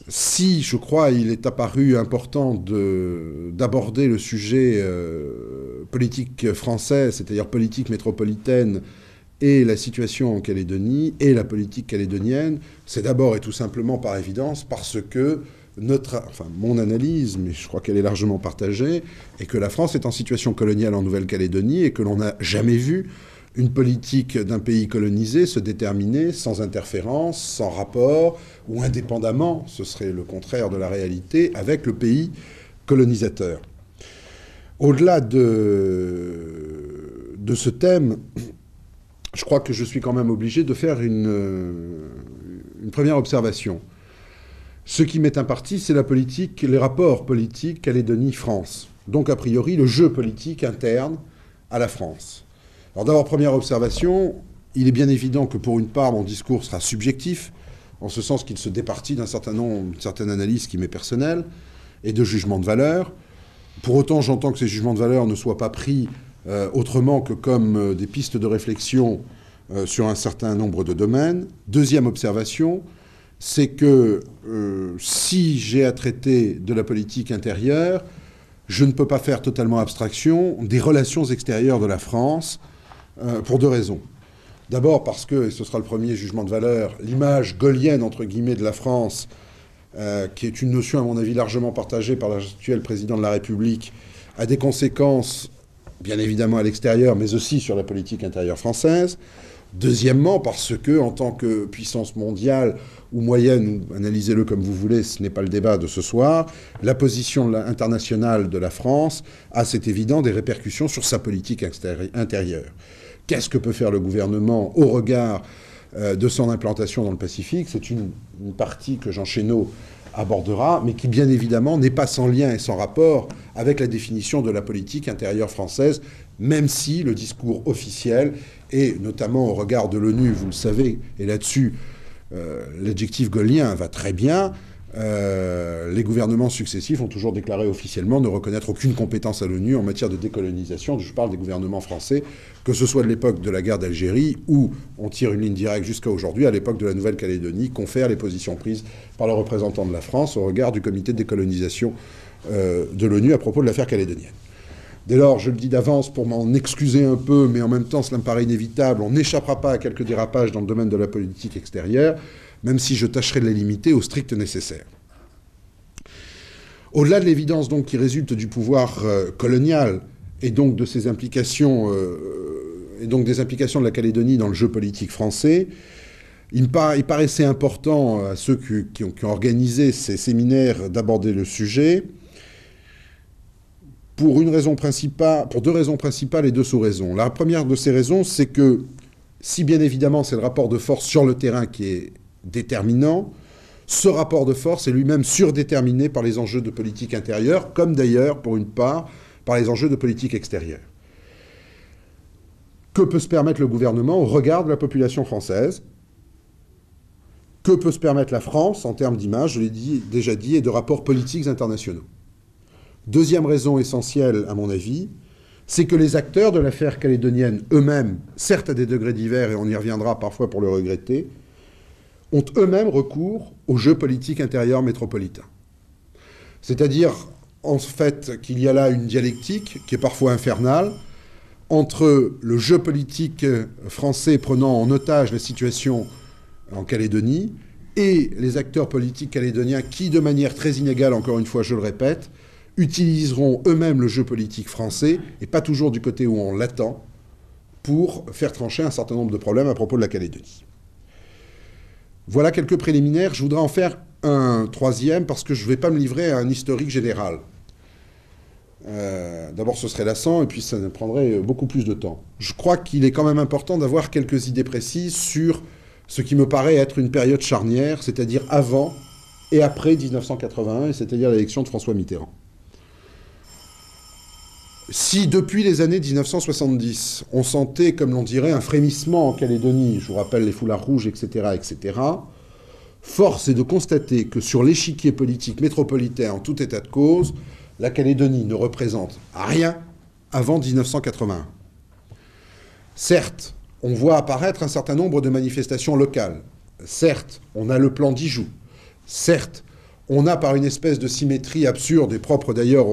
Si, je crois, il est apparu important d'aborder le sujet politique français, c'est-à-dire politique métropolitaine, et la situation en Calédonie, et la politique calédonienne, c'est d'abord et tout simplement par évidence parce que mon analyse, mais je crois qu'elle est largement partagée, est que la France est en situation coloniale en Nouvelle-Calédonie et que l'on n'a jamais vu une politique d'un pays colonisé se déterminer sans interférence, sans rapport, ou indépendamment, ce serait le contraire de la réalité, avec le pays colonisateur. Au-delà de ce thème, je crois que je suis quand même obligé de faire une première observation. Ce qui m'est imparti, c'est la politique, les rapports politiques Calédonie-France. Donc, a priori, le jeu politique interne à la France. Alors d'abord, première observation, il est bien évident que pour une part, mon discours sera subjectif, en ce sens qu'il se départit d'une certaine analyse qui m'est personnelle, et de jugements de valeur. Pour autant, j'entends que ces jugements de valeur ne soient pas pris autrement que comme des pistes de réflexion sur un certain nombre de domaines. Deuxième observation, c'est que si j'ai à traiter de la politique intérieure, je ne peux pas faire totalement abstraction des relations extérieures de la France, pour deux raisons. D'abord parce que, et ce sera le premier jugement de valeur, l'image gaullienne, entre guillemets, de la France, qui est une notion, à mon avis, largement partagée par l'actuel président de la République, a des conséquences, bien évidemment, à l'extérieur, mais aussi sur la politique intérieure française. Deuxièmement, parce que, en tant que puissance mondiale ou moyenne, analysez-le comme vous voulez, ce n'est pas le débat de ce soir, la position internationale de la France a, c'est évident, des répercussions sur sa politique intérieure. Qu'est-ce que peut faire le gouvernement au regard de son implantation dans le Pacifique? C'est une partie que Jean Chénaud abordera, mais qui, bien évidemment, n'est pas sans lien et sans rapport avec la définition de la politique intérieure française, même si le discours officiel, et notamment au regard de l'ONU, vous le savez, et là-dessus, l'adjectif gaullien va très bien, les gouvernements successifs ont toujours déclaré officiellement ne reconnaître aucune compétence à l'ONU en matière de décolonisation. Je parle des gouvernements français, que ce soit de l'époque de la guerre d'Algérie, où on tire une ligne directe jusqu'à aujourd'hui, à l'époque de la Nouvelle-Calédonie, confère les positions prises par le représentant de la France au regard du comité de décolonisation de l'ONU à propos de l'affaire calédonienne. Dès lors, je le dis d'avance pour m'en excuser un peu, mais en même temps, cela me paraît inévitable, on n'échappera pas à quelques dérapages dans le domaine de la politique extérieure, même si je tâcherai de les limiter au strict nécessaire. Au-delà de l'évidence donc qui résulte du pouvoir colonial et donc de ses implications et donc des implications de la Calédonie dans le jeu politique français, il paraissait important à ceux qui ont organisé ces séminaires d'aborder le sujet pour deux raisons principales et deux sous-raisons. La première de ces raisons, c'est que si bien évidemment c'est le rapport de force sur le terrain qui est déterminant, ce rapport de force est lui-même surdéterminé par les enjeux de politique intérieure, comme d'ailleurs, pour une part, par les enjeux de politique extérieure. Que peut se permettre le gouvernement au regard de la population française? Que peut se permettre la France en termes d'image, je l'ai déjà dit, et de rapports politiques internationaux? Deuxième raison essentielle, à mon avis, c'est que les acteurs de l'affaire calédonienne eux-mêmes, certes à des degrés divers, et on y reviendra parfois pour le regretter, ont eux-mêmes recours au jeu politique intérieur métropolitain. C'est-à-dire, en fait, qu'il y a là une dialectique qui est parfois infernale entre le jeu politique français prenant en otage la situation en Calédonie et les acteurs politiques calédoniens qui, de manière très inégale, encore une fois, je le répète, utiliseront eux-mêmes le jeu politique français, et pas toujours du côté où on l'attend, pour faire trancher un certain nombre de problèmes à propos de la Calédonie. Voilà quelques préliminaires. Je voudrais en faire un troisième, parce que je ne vais pas me livrer à un historique général. D'abord, ce serait lassant, et puis ça prendrait beaucoup plus de temps. Je crois qu'il est quand même important d'avoir quelques idées précises sur ce qui me paraît être une période charnière, c'est-à-dire avant et après 1981, c'est-à-dire l'élection de François Mitterrand. Si depuis les années 1970, on sentait, comme l'on dirait, un frémissement en Calédonie, je vous rappelle les foulards rouges, etc., force est de constater que sur l'échiquier politique métropolitain, en tout état de cause, la Calédonie ne représente rien avant 1981. Certes, on voit apparaître un certain nombre de manifestations locales. Certes, on a le plan d'Ijoux. Certes, On a, par une espèce de symétrie absurde et propre d'ailleurs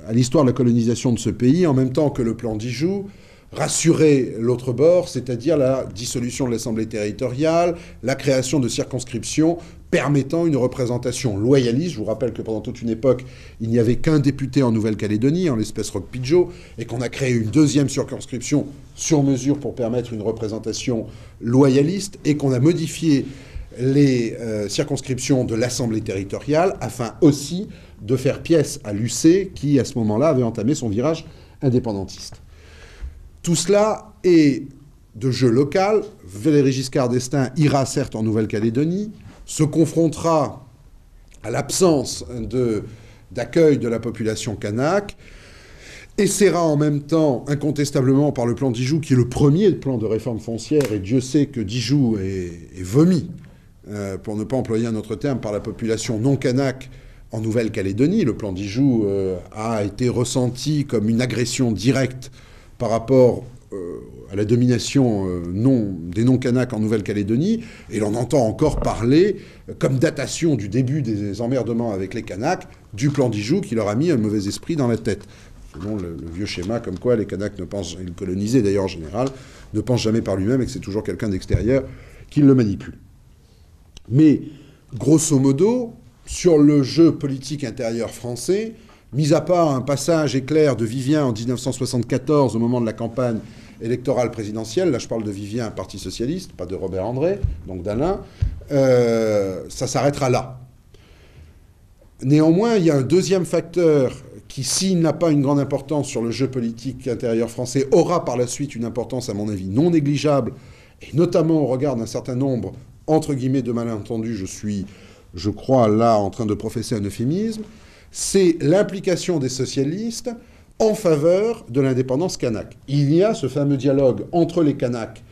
à l'histoire de la colonisation de ce pays, en même temps que le plan Dijoux, rassurer l'autre bord, c'est-à-dire la dissolution de l'Assemblée territoriale, la création de circonscriptions permettant une représentation loyaliste. Je vous rappelle que pendant toute une époque, il n'y avait qu'un député en Nouvelle-Calédonie, en l'espèce Roch Pidgeot, et qu'on a créé une deuxième circonscription sur mesure pour permettre une représentation loyaliste, et qu'on a modifié les circonscriptions de l'Assemblée territoriale afin aussi de faire pièce à l'UC qui, à ce moment-là, avait entamé son virage indépendantiste. Tout cela est de jeu local. Valéry Giscard d'Estaing ira certes en Nouvelle-Calédonie, se confrontera à l'absence d'accueil de la population kanak, essaiera en même temps, incontestablement par le plan Dijoux, qui est le premier plan de réforme foncière, et Dieu sait que Dijoux est vomi, pour ne pas employer un autre terme, par la population non kanak en Nouvelle-Calédonie. Le plan Dijoux a été ressenti comme une agression directe par rapport à la domination des non-Kanaks en Nouvelle-Calédonie, et l'on entend encore parler, comme datation du début des emmerdements avec les Kanaks, du plan Dijoux qui leur a mis un mauvais esprit dans la tête. Selon le vieux schéma comme quoi les Kanaks ne pensent, et le colonisé d'ailleurs en général, ne pense jamais par lui-même et que c'est toujours quelqu'un d'extérieur qui le manipule. Mais, grosso modo, sur le jeu politique intérieur français, mis à part un passage éclair de Vivien en 1974 au moment de la campagne électorale présidentielle, là je parle de Vivien, Parti socialiste, pas de Robert André, donc d'Alain, ça s'arrêtera là. Néanmoins, il y a un deuxième facteur qui, s'il n'a pas une grande importance sur le jeu politique intérieur français, aura par la suite une importance, à mon avis, non négligeable, et notamment au regard d'un certain nombre, entre guillemets, de malentendus, je crois là en train de professer un euphémisme, c'est l'implication des socialistes en faveur de l'indépendance kanak. Il y a ce fameux dialogue entre les Kanaks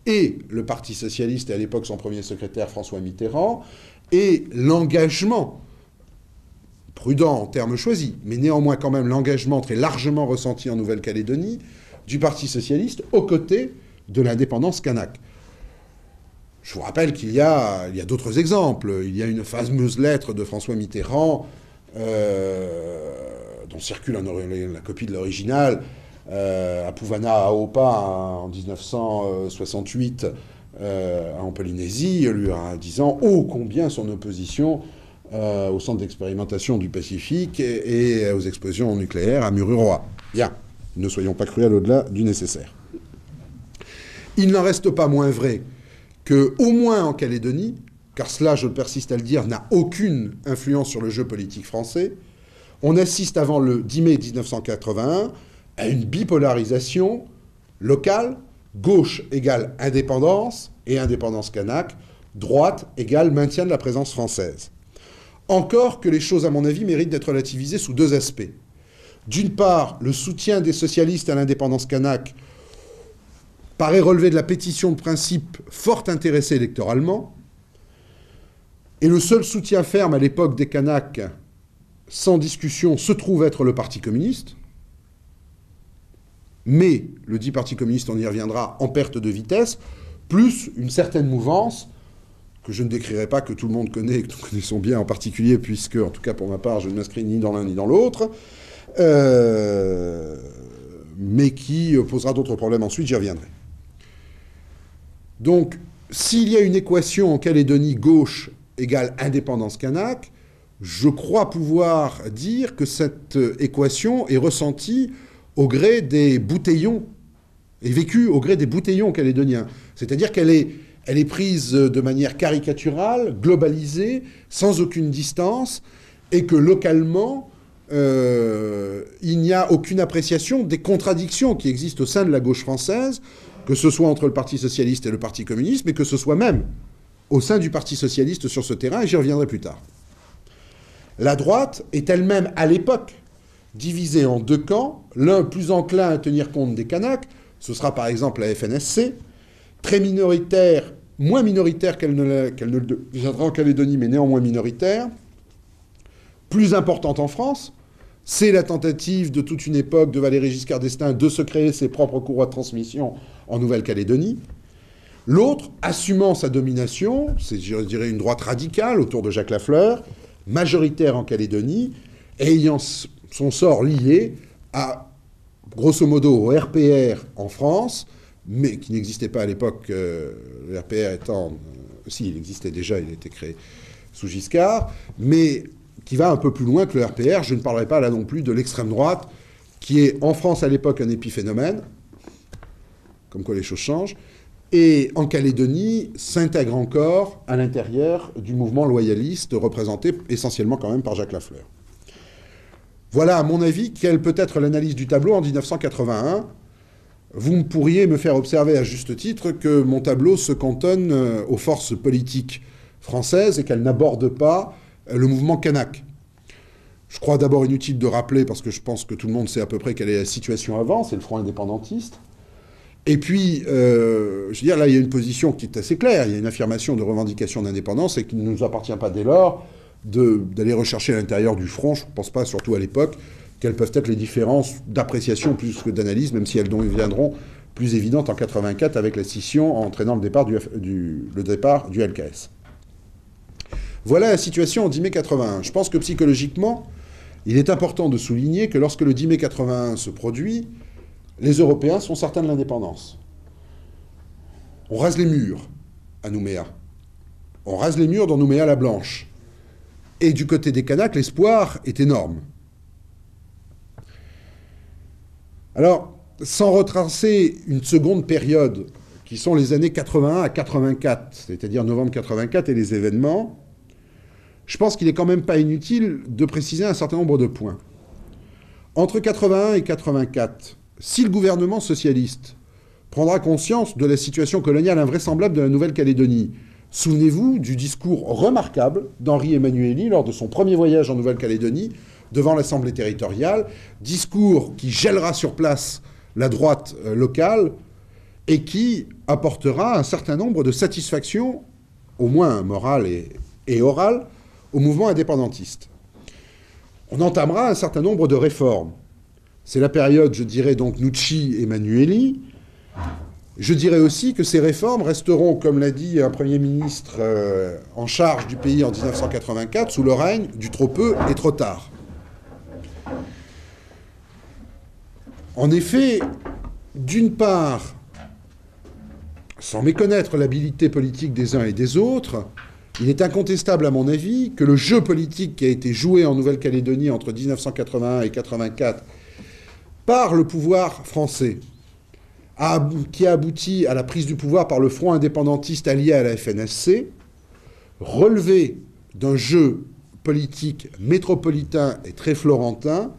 et le Parti socialiste, et à l'époque son premier secrétaire François Mitterrand, et l'engagement, prudent en termes choisis, mais néanmoins quand même l'engagement très largement ressenti en Nouvelle-Calédonie du Parti socialiste aux côtés de l'indépendance kanak. Je vous rappelle qu'il y a d'autres exemples. Il y a une fameuse lettre de François Mitterrand dont circule la copie de l'original à Pouvana, à Aopa, en 1968, en Polynésie, lui disant ô combien son opposition au centre d'expérimentation du Pacifique et aux explosions nucléaires à Mururoa. Bien, ne soyons pas cruels au-delà du nécessaire. Il n'en reste pas moins vrai que, au moins en Calédonie, car cela, je persiste à le dire, n'a aucune influence sur le jeu politique français, on assiste avant le 10 mai 1981 à une bipolarisation locale, gauche égale indépendance et indépendance kanak, droite égale maintien de la présence française. Encore que les choses, à mon avis, méritent d'être relativisées sous deux aspects. D'une part, le soutien des socialistes à l'indépendance kanak paraît relever de la pétition de principe fort intéressée électoralement, et le seul soutien ferme à l'époque des Kanaks, sans discussion, se trouve être le Parti communiste. Mais le dit Parti communiste, on y reviendra, en perte de vitesse, plus une certaine mouvance, que je ne décrirai pas, que tout le monde connaît, que nous connaissons bien en particulier, puisque, en tout cas pour ma part, je ne m'inscris ni dans l'un ni dans l'autre, mais qui posera d'autres problèmes ensuite, j'y reviendrai. Donc, s'il y a une équation en Calédonie gauche égale indépendance kanak, je crois pouvoir dire que cette équation est ressentie au gré des bouteillons, est vécue au gré des bouteillons calédoniens. C'est-à-dire qu'elle est prise de manière caricaturale, globalisée, sans aucune distance, et que localement, il n'y a aucune appréciation des contradictions qui existent au sein de la gauche française, que ce soit entre le Parti socialiste et le Parti communiste, mais que ce soit même au sein du Parti socialiste sur ce terrain, et j'y reviendrai plus tard. La droite est elle-même, à l'époque, divisée en deux camps, l'un plus enclin à tenir compte des Kanaks, ce sera par exemple la FNSC, très minoritaire, moins minoritaire qu'elle ne le deviendra en Calédonie, mais néanmoins minoritaire, plus importante en France. C'est la tentative de toute une époque de Valéry Giscard d'Estaing de se créer ses propres courroies de transmission en Nouvelle-Calédonie. L'autre, assumant sa domination, c'est, je dirais, une droite radicale autour de Jacques Lafleur, majoritaire en Calédonie, et ayant son sort lié à, grosso modo, au RPR en France, mais qui n'existait pas à l'époque, le RPR étant... si, il existait déjà, il a été créé sous Giscard, mais qui va un peu plus loin que le RPR. Je ne parlerai pas là non plus de l'extrême droite, qui est en France à l'époque un épiphénomène, comme quoi les choses changent, et en Calédonie s'intègre encore à l'intérieur du mouvement loyaliste représenté essentiellement quand même par Jacques Lafleur. Voilà, à mon avis, quelle peut être l'analyse du tableau en 1981. Vous pourriez me faire observer à juste titre que mon tableau se cantonne aux forces politiques françaises et qu'elle n'aborde pas le mouvement kanak. Je crois d'abord inutile de rappeler, parce que je pense que tout le monde sait à peu près quelle est la situation avant, c'est le Front indépendantiste. Et puis, je veux dire, là, il y a une position qui est assez claire, il y a une affirmation de revendication d'indépendance et qu'il ne nous appartient pas dès lors d'aller rechercher à l'intérieur du Front, je ne pense pas, surtout à l'époque, quelles peuvent être les différences d'appréciation plus que d'analyse, même si elles deviendront plus évidentes en 84 avec la scission entraînant le départ du LKS. Voilà la situation en 10 mai 81. Je pense que psychologiquement, il est important de souligner que lorsque le 10 mai 81 se produit, les Européens sont certains de l'indépendance. On rase les murs à Nouméa. On rase les murs dans Nouméa-la-Blanche. Et du côté des Kanaks, l'espoir est énorme. Alors, sans retracer une seconde période, qui sont les années 81 à 84, c'est-à-dire novembre 84 et les événements, je pense qu'il n'est quand même pas inutile de préciser un certain nombre de points. Entre 81 et 84, si le gouvernement socialiste prendra conscience de la situation coloniale invraisemblable de la Nouvelle-Calédonie, souvenez-vous du discours remarquable d'Henri Emmanuelli lors de son premier voyage en Nouvelle-Calédonie devant l'Assemblée territoriale, discours qui gèlera sur place la droite locale et qui apportera un certain nombre de satisfactions, au moins morales et orales, au mouvement indépendantiste. On entamera un certain nombre de réformes. C'est la période, je dirais donc, Nucci-Emmanuelli. Je dirais aussi que ces réformes resteront, comme l'a dit un Premier ministre en charge du pays en 1984, sous le règne du trop peu et trop tard. En effet, d'une part, sans méconnaître l'habilité politique des uns et des autres, il est incontestable, à mon avis, que le jeu politique qui a été joué en Nouvelle-Calédonie entre 1981 et 1984 par le pouvoir français, qui a abouti à la prise du pouvoir par le Front indépendantiste allié à la FNSC, relevait d'un jeu politique métropolitain et très florentin,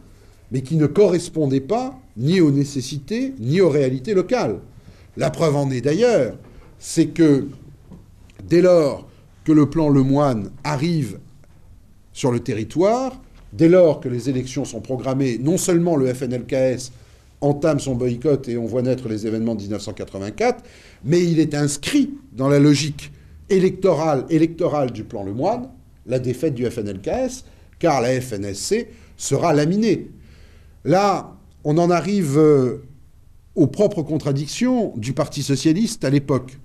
mais qui ne correspondait pas ni aux nécessités, ni aux réalités locales. La preuve en est d'ailleurs, c'est que dès lors que le plan Lemoine arrive sur le territoire, dès lors que les élections sont programmées, non seulement le FNLKS entame son boycott et on voit naître les événements de 1984, mais il est inscrit dans la logique électorale du plan Lemoine, la défaite du FNLKS, car la FNSC sera laminée. Là, on en arrive aux propres contradictions du Parti socialiste à l'époque.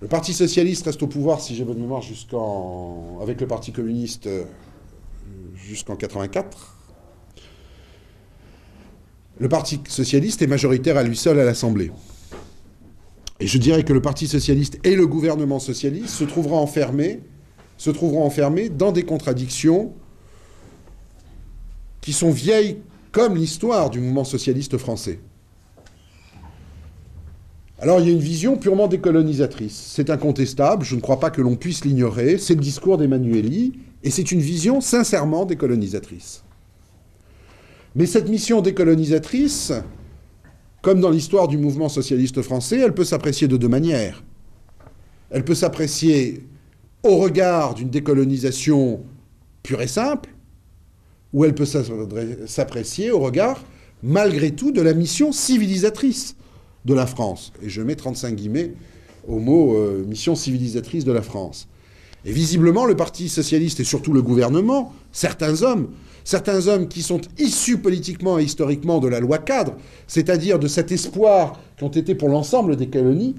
Le Parti socialiste reste au pouvoir, si j'ai bonne mémoire, avec le Parti communiste jusqu'en 84. Le Parti socialiste est majoritaire à lui seul à l'Assemblée. Et je dirais que le Parti socialiste et le gouvernement socialiste se trouveront enfermés dans des contradictions qui sont vieilles comme l'histoire du mouvement socialiste français. Alors il y a une vision purement décolonisatrice. C'est incontestable, je ne crois pas que l'on puisse l'ignorer. C'est le discours d'Emmanuelli, et c'est une vision sincèrement décolonisatrice. Mais cette mission décolonisatrice, comme dans l'histoire du mouvement socialiste français, elle peut s'apprécier de deux manières. Elle peut s'apprécier au regard d'une décolonisation pure et simple, ou elle peut s'apprécier au regard, malgré tout, de la mission civilisatrice de la France. Et je mets 35 guillemets au mot mission civilisatrice de la France. Et visiblement, le Parti socialiste et surtout le gouvernement, certains hommes qui sont issus politiquement et historiquement de la loi cadre, c'est-à-dire de cet espoir qui ont été pour l'ensemble des colonies,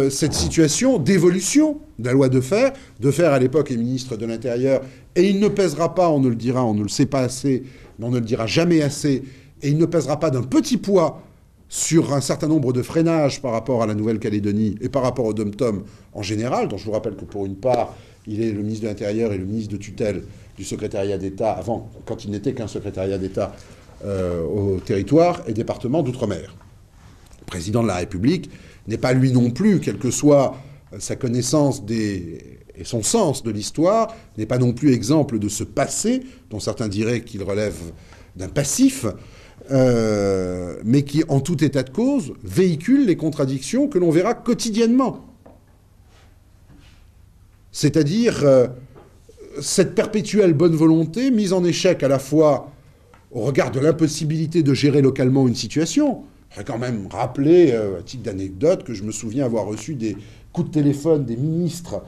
cette situation d'évolution de la loi Defferre. Defferre, à l'époque, est ministre de l'Intérieur, et il ne pèsera pas, on ne le dira, on ne le sait pas assez, mais on ne le dira jamais assez, et il ne pèsera pas d'un petit poids sur un certain nombre de freinages par rapport à la Nouvelle-Calédonie et par rapport au DOM-TOM en général, dont je vous rappelle que pour une part, il est le ministre de l'Intérieur et le ministre de tutelle du secrétariat d'État, avant, quand il n'était qu'un secrétariat d'État au territoire et département d'outre-mer. Le président de la République n'est pas lui non plus, quelle que soit sa connaissance et son sens de l'histoire, n'est pas non plus exemple de ce passé, dont certains diraient qu'il relève d'un passif, mais qui, en tout état de cause, véhicule les contradictions que l'on verra quotidiennement. C'est-à-dire cette perpétuelle bonne volonté mise en échec à la fois au regard de l'impossibilité de gérer localement une situation. Je voudrais quand même rappeler, à titre d'anecdote, que je me souviens avoir reçu des coups de téléphone des ministres,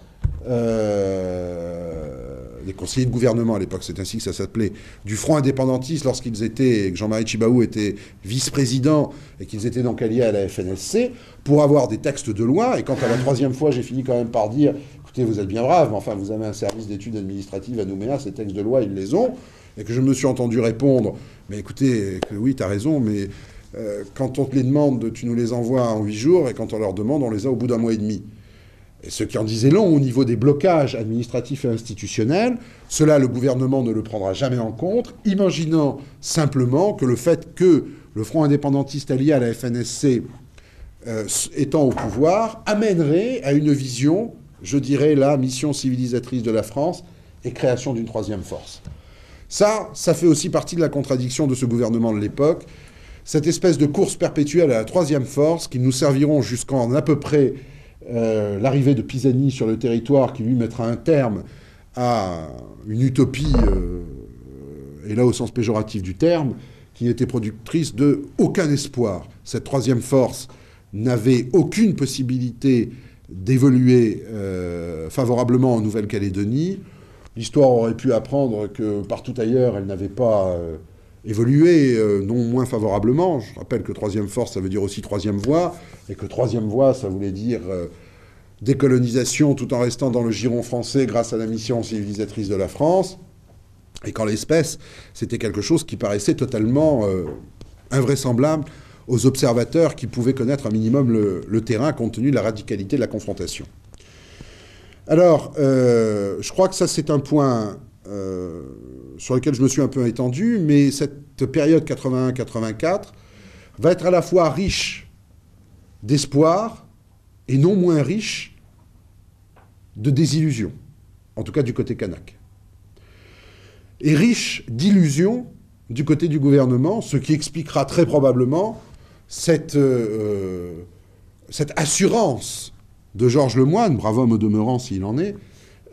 des conseillers de gouvernement à l'époque, c'est ainsi que ça s'appelait, du Front indépendantiste lorsqu'ils étaient, Jean-Marie Tjibaou était vice-président et qu'ils étaient donc alliés à la FNSC, pour avoir des textes de loi. Et quand à la troisième fois, j'ai fini quand même par dire, écoutez, vous êtes bien brave, mais enfin, vous avez un service d'études administratives à Nouméa, ces textes de loi, ils les ont. Et que je me suis entendu répondre, mais écoutez, que oui, t'as raison, mais quand on te les demande, tu nous les envoies en 8 jours, et quand on leur demande, on les a au bout d'un mois et demi. Et ce qui en disait long au niveau des blocages administratifs et institutionnels, cela, le gouvernement ne le prendra jamais en compte, imaginant simplement que le fait que le Front indépendantiste allié à la FNSC étant au pouvoir, amènerait à une vision, je dirais, la mission civilisatrice de la France et création d'une troisième force. Ça fait aussi partie de la contradiction de ce gouvernement de l'époque, cette espèce de course perpétuelle à la troisième force qui nous serviront jusqu'en à peu près l'arrivée de Pisani sur le territoire, qui lui mettra un terme à une utopie, et là au sens péjoratif du terme, qui n'était productrice de aucun espoir. Cette troisième force n'avait aucune possibilité d'évoluer favorablement en Nouvelle-Calédonie. L'histoire aurait pu apprendre que partout ailleurs, elle n'avait pas évolué, non moins favorablement. Je rappelle que troisième force, ça veut dire aussi troisième voie, et que troisième voie, ça voulait dire décolonisation tout en restant dans le giron français grâce à la mission civilisatrice de la France, et qu'en l'espèce, c'était quelque chose qui paraissait totalement invraisemblable aux observateurs qui pouvaient connaître un minimum le terrain compte tenu de la radicalité de la confrontation. Alors, je crois que ça, c'est un point sur lequel je me suis un peu étendu, mais cette période 81-84 va être à la fois riche d'espoir et non moins riche de désillusion, en tout cas du côté kanak. Et riche d'illusions du côté du gouvernement, ce qui expliquera très probablement cette assurance de Georges Lemoyne, brave homme au demeurant s'il en est,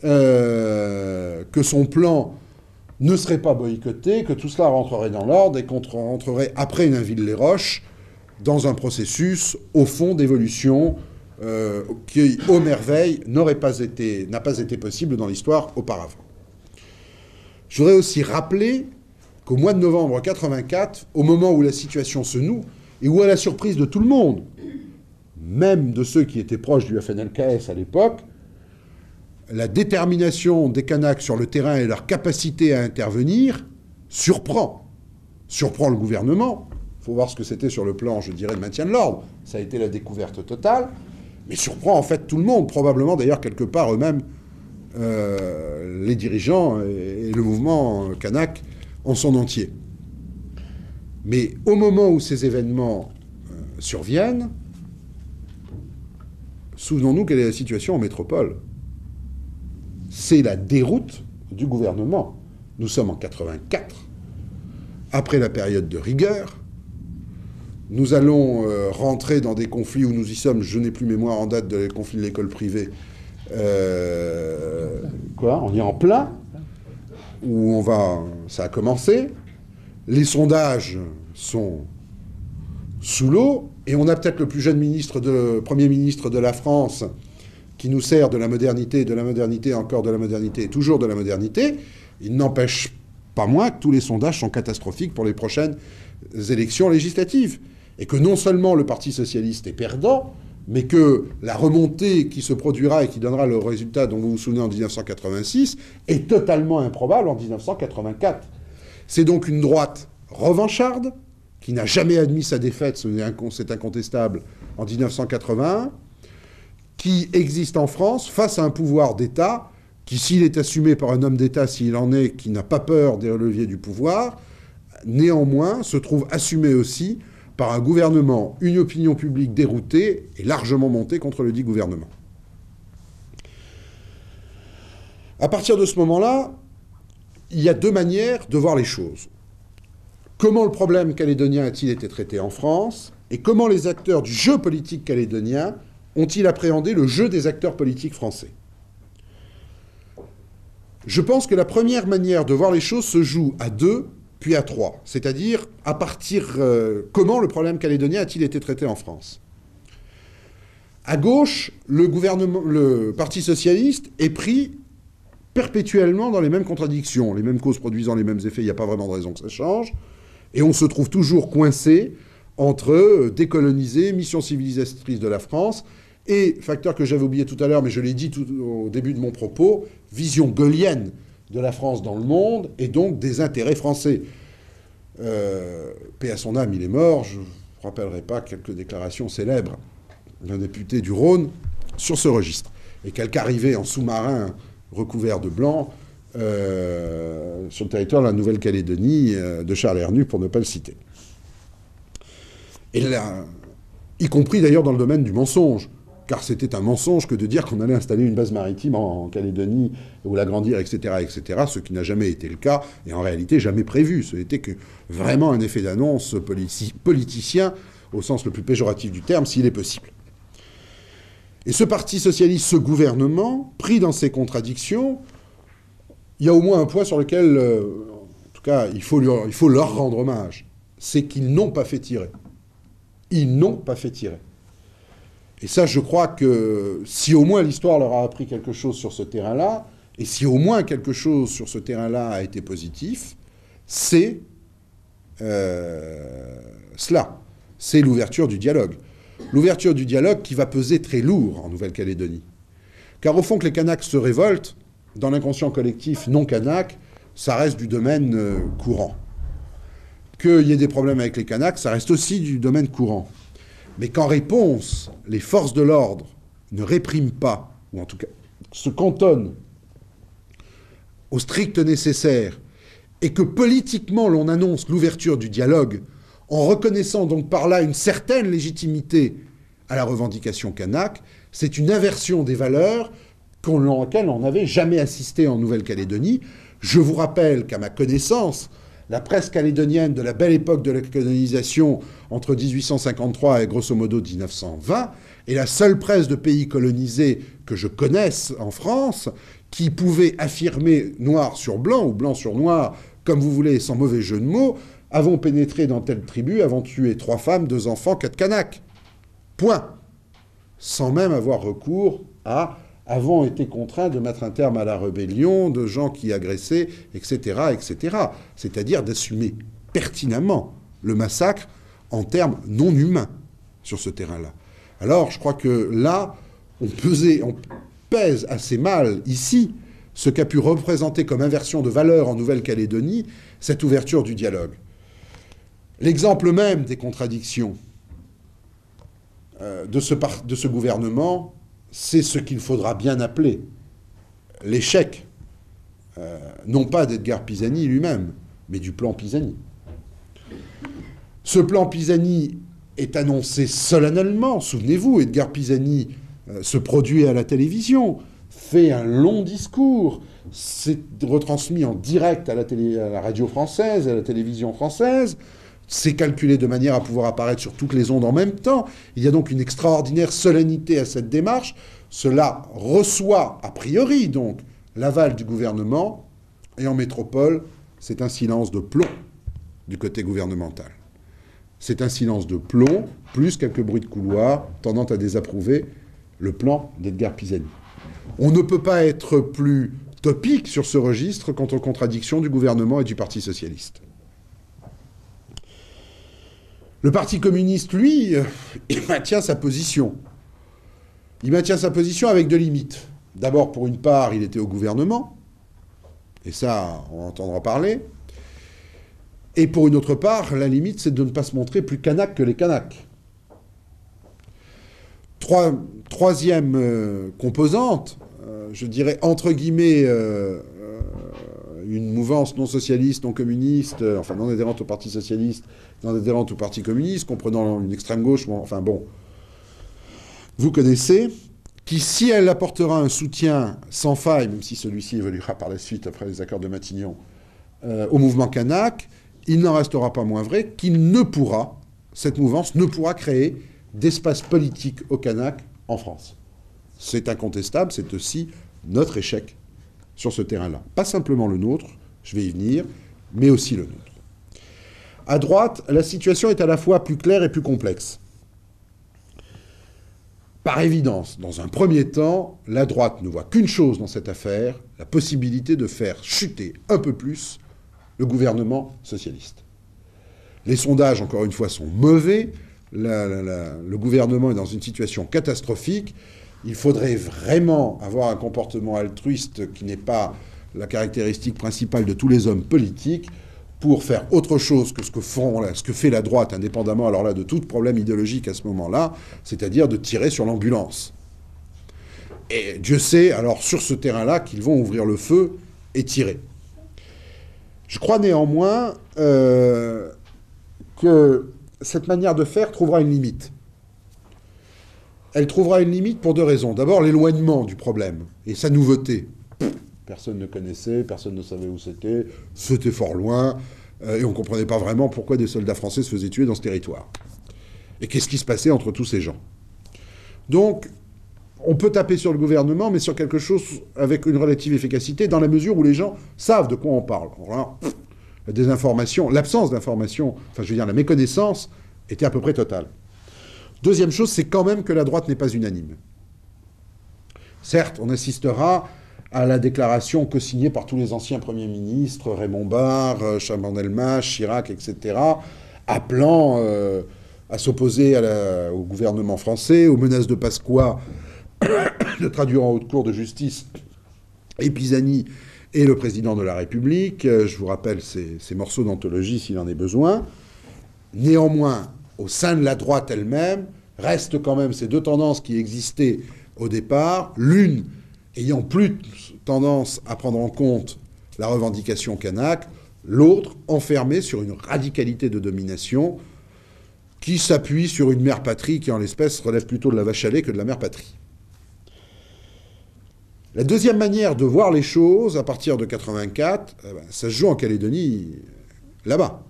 que son plan ne serait pas boycotté, que tout cela rentrerait dans l'ordre et qu'on rentrerait après Nainville-les-Roches dans un processus, au fond, d'évolution qui, aux merveilles, n'a pas été possible dans l'histoire auparavant. Je voudrais aussi rappeler qu'au mois de novembre 84, au moment où la situation se noue, et où, à la surprise de tout le monde, même de ceux qui étaient proches du FNLKS à l'époque, la détermination des Kanaks sur le terrain et leur capacité à intervenir surprend le gouvernement. Il faut voir ce que c'était sur le plan, je dirais, de maintien de l'ordre. Ça a été la découverte totale, mais surprend en fait tout le monde, probablement d'ailleurs quelque part eux-mêmes, les dirigeants et le mouvement kanak en son entier. Mais au moment où ces événements surviennent, souvenons-nous quelle est la situation en métropole. C'est la déroute du gouvernement. Nous sommes en 84, après la période de rigueur. Nous allons rentrer dans des conflits où nous y sommes, je n'ai plus mémoire en date de conflits de l'école privée. On y est en plein, où ça a commencé. Les sondages sont sous l'eau, et on a peut-être le plus jeune Premier ministre de la France qui nous sert de la modernité, encore de la modernité, et toujours de la modernité. Il n'empêche pas moins que tous les sondages sont catastrophiques pour les prochaines élections législatives. Et que non seulement le Parti socialiste est perdant, mais que la remontée qui se produira et qui donnera le résultat dont vous vous souvenez en 1986 est totalement improbable en 1984. C'est donc une droite revancharde, qui n'a jamais admis sa défaite, c'est incontestable, en 1981, qui existe en France face à un pouvoir d'État qui, s'il est assumé par un homme d'État, s'il en est, qui n'a pas peur des leviers du pouvoir, néanmoins se trouve assumé aussi par un gouvernement, une opinion publique déroutée et largement montée contre le dit gouvernement. À partir de ce moment-là, il y a deux manières de voir les choses. Comment le problème calédonien a-t-il été traité en France et comment les acteurs du jeu politique calédonien ont-ils appréhendé le jeu des acteurs politiques français? Je pense que la première manière de voir les choses se joue à deux, puis à trois, c'est-à-dire à partir comment le problème calédonien a-t-il été traité en France. À gauche, le Parti socialiste est pris perpétuellement dans les mêmes contradictions, les mêmes causes produisant les mêmes effets, il n'y a pas vraiment de raison que ça change, et on se trouve toujours coincé entre décoloniser, mission civilisatrice de la France, et, facteur que j'avais oublié tout à l'heure, mais je l'ai dit tout au début de mon propos, vision gaullienne de la France dans le monde, et donc des intérêts français. Paix à son âme, il est mort, je ne rappellerai pas quelques déclarations célèbres d'un député du Rhône sur ce registre, et qu'arrivait en sous-marin recouvert de blanc sur le territoire de la Nouvelle-Calédonie de Charles Hernu, pour ne pas le citer. Et là, y compris d'ailleurs dans le domaine du mensonge, car c'était un mensonge que de dire qu'on allait installer une base maritime en Calédonie ou l'agrandir, etc., etc., ce qui n'a jamais été le cas, et en réalité jamais prévu. Ce n'était que vraiment un effet d'annonce politicien, au sens le plus péjoratif du terme, s'il est possible. Et ce Parti socialiste, ce gouvernement, pris dans ces contradictions, il y a au moins un point sur lequel, en tout cas, il faut leur rendre hommage, c'est qu'ils n'ont pas fait tirer. Ils n'ont pas fait tirer. Et ça, je crois que si au moins l'histoire leur a appris quelque chose sur ce terrain-là, et si au moins quelque chose sur ce terrain-là a été positif, c'est cela. C'est l'ouverture du dialogue. L'ouverture du dialogue qui va peser très lourd en Nouvelle-Calédonie. Car au fond, que les Kanaks se révoltent, dans l'inconscient collectif non kanak, ça reste du domaine courant. Qu'il y ait des problèmes avec les Kanaks, ça reste aussi du domaine courant. Mais qu'en réponse, les forces de l'ordre ne répriment pas, ou en tout cas se cantonnent au strict nécessaire, et que politiquement l'on annonce l'ouverture du dialogue, en reconnaissant donc par là une certaine légitimité à la revendication kanak, c'est une inversion des valeurs auxquelles on n'avait jamais assisté en Nouvelle-Calédonie. Je vous rappelle qu'à ma connaissance, la presse calédonienne de la belle époque de la colonisation entre 1853 et grosso modo 1920 est la seule presse de pays colonisés que je connaisse en France qui pouvait affirmer noir sur blanc ou blanc sur noir, comme vous voulez, sans mauvais jeu de mots, avons pénétré dans telle tribu, avons tué 3 femmes, 2 enfants, 4 Kanaks. Point. Sans même avoir recours à avons été contraints de mettre un terme à la rébellion, de gens qui agressaient, etc., etc. C'est-à-dire d'assumer pertinemment le massacre en termes non humains sur ce terrain-là. Alors, je crois que là, on pèse assez mal, ici, ce qu'a pu représenter comme inversion de valeur en Nouvelle-Calédonie, cette ouverture du dialogue. L'exemple même des contradictions de ce gouvernement, c'est ce qu'il faudra bien appeler l'échec, non pas d'Edgar Pisani lui-même, mais du plan Pisani. Ce plan Pisani est annoncé solennellement. Souvenez-vous, Edgar Pisani se produit à la télévision, fait un long discours, c'est retransmis en direct à la radio française, à la télévision française. C'est calculé de manière à pouvoir apparaître sur toutes les ondes en même temps. Il y a donc une extraordinaire solennité à cette démarche. Cela reçoit, a priori, donc, l'aval du gouvernement. Et en métropole, c'est un silence de plomb du côté gouvernemental. C'est un silence de plomb, plus quelques bruits de couloir, tendant à désapprouver le plan d'Edgar Pisani. On ne peut pas être plus topique sur ce registre quant aux contradictions du gouvernement et du Parti socialiste. Le Parti communiste, lui, il maintient sa position. Il maintient sa position avec deux limites. D'abord, pour une part, il était au gouvernement, et ça, on en entendra parler. Et pour une autre part, la limite, c'est de ne pas se montrer plus Kanak que les Kanaks. Troisième composante, je dirais entre guillemets, une mouvance non socialiste, non communiste, enfin non adhérente au Parti socialiste, non adhérente au Parti communiste, comprenant une extrême gauche, enfin bon, vous connaissez, qui, si elle apportera un soutien sans faille, même si celui-ci évoluera par la suite après les accords de Matignon, au mouvement Kanak, il n'en restera pas moins vrai qu'il ne pourra, cette mouvance ne pourra créer d'espace politique au Kanak en France. C'est incontestable, c'est aussi notre échec sur ce terrain-là. Pas simplement le nôtre, je vais y venir, mais aussi le nôtre. À droite, la situation est à la fois plus claire et plus complexe. Par évidence, dans un premier temps, la droite ne voit qu'une chose dans cette affaire, la possibilité de faire chuter un peu plus le gouvernement socialiste. Les sondages, encore une fois, sont mauvais. Le gouvernement est dans une situation catastrophique. Il faudrait vraiment avoir un comportement altruiste qui n'est pas la caractéristique principale de tous les hommes politiques pour faire autre chose que ce que fait la droite, indépendamment alors là de tout problème idéologique à ce moment-là, c'est-à-dire de tirer sur l'ambulance. Et Dieu sait, alors sur ce terrain-là, qu'ils vont ouvrir le feu et tirer. Je crois néanmoins que cette manière de faire trouvera une limite. Elle trouvera une limite pour deux raisons. D'abord, l'éloignement du problème et sa nouveauté. Personne ne connaissait, personne ne savait où c'était fort loin, et on ne comprenait pas vraiment pourquoi des soldats français se faisaient tuer dans ce territoire. Et qu'est-ce qui se passait entre tous ces gens? Donc, on peut taper sur le gouvernement, mais sur quelque chose avec une relative efficacité, dans la mesure où les gens savent de quoi on parle. Alors là, la désinformation, l'absence d'information, enfin je veux dire la méconnaissance, était à peu près totale. Deuxième chose, c'est quand même que la droite n'est pas unanime. Certes, on assistera à la déclaration co-signée par tous les anciens premiers ministres, Raymond Barre, Chaban-Delmas, Chirac, etc., appelant à s'opposer au gouvernement français, aux menaces de Pasqua, de traduire en haute cour de justice et Pisani et le président de la République. Je vous rappelle ces morceaux d'anthologie s'il en est besoin. Néanmoins, au sein de la droite elle-même, restent quand même ces deux tendances qui existaient au départ, l'une ayant plus tendance à prendre en compte la revendication kanak, l'autre enfermée sur une radicalité de domination qui s'appuie sur une mère patrie qui, en l'espèce, relève plutôt de la vache à lait que de la mère patrie. La deuxième manière de voir les choses, à partir de 84, ça se joue en Calédonie, là-bas.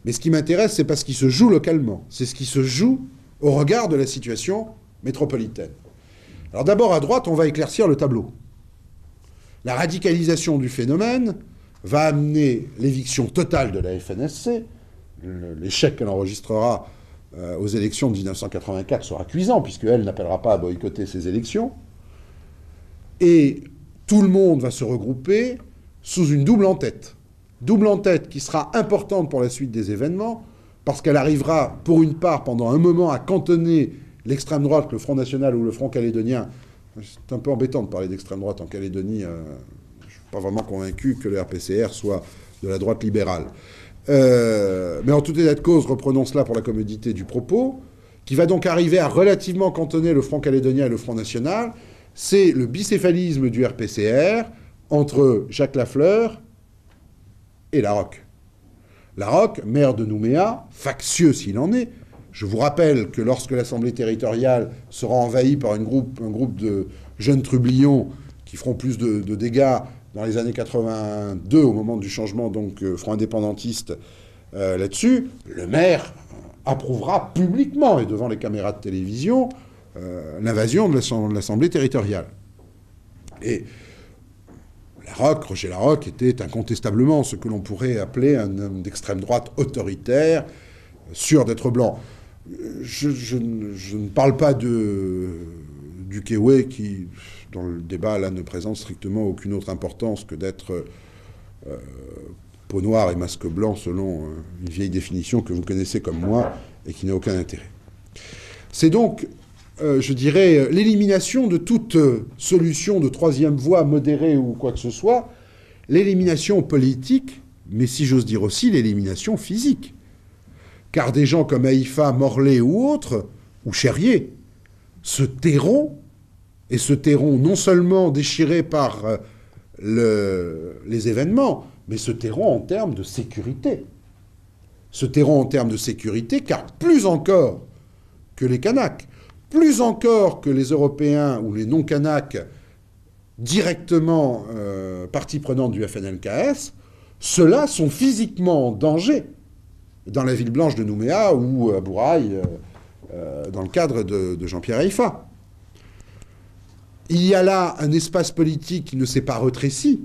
Mais ce qui m'intéresse, c'est pas ce qui se joue localement, c'est ce qui se joue au regard de la situation métropolitaine. Alors d'abord, à droite, on va éclaircir le tableau. La radicalisation du phénomène va amener l'éviction totale de la FNSC. L'échec qu'elle enregistrera aux élections de 1984 sera cuisant, puisqu'elle n'appellera pas à boycotter ces élections. Et tout le monde va se regrouper sous une double entête. Double entête qui sera importante pour la suite des événements, parce qu'elle arrivera, pour une part, pendant un moment, à cantonner l'extrême droite, le Front National ou le Front Calédonien. C'est un peu embêtant de parler d'extrême droite en Calédonie. Je ne suis pas vraiment convaincu que le RPCR soit de la droite libérale. Mais en tout état de cause, reprenons cela pour la commodité du propos, qui va donc arriver à relativement cantonner le Front Calédonien et le Front National. C'est le bicéphalisme du RPCR entre Jacques Lafleur et Larocque. Larocque, maire de Nouméa, factieux s'il en est. Je vous rappelle que lorsque l'Assemblée territoriale sera envahie par un groupe de jeunes trublions qui feront plus de dégâts dans les années 82, au moment du changement, donc front indépendantiste là-dessus, le maire approuvera publiquement et devant les caméras de télévision l'invasion de l'Assemblée territoriale. Et Roger Larocque était incontestablement ce que l'on pourrait appeler un homme d'extrême droite autoritaire, sûr d'être blanc. Je ne parle pas du Kéwé qui, dans le débat, là, ne présente strictement aucune autre importance que d'être peau noire et masque blanc, selon une vieille définition que vous connaissez comme moi et qui n'a aucun intérêt. C'est donc je dirais, l'élimination de toute solution de troisième voie modérée ou quoi que ce soit, l'élimination politique, mais si j'ose dire aussi l'élimination physique. Car des gens comme Haïfa, Morlaix ou autres, ou Cherrier, se tairont, et se tairont non seulement déchirés par les événements, mais se tairont en termes de sécurité. Se tairont en termes de sécurité, car plus encore que les Kanaks, plus encore que les Européens ou les non-Kanaks directement partie prenante du FNLKS, ceux-là sont physiquement en danger dans la ville blanche de Nouméa ou à Bouraï, dans le cadre de Jean-Pierre Haïfa. Il y a là un espace politique qui ne s'est pas retréci,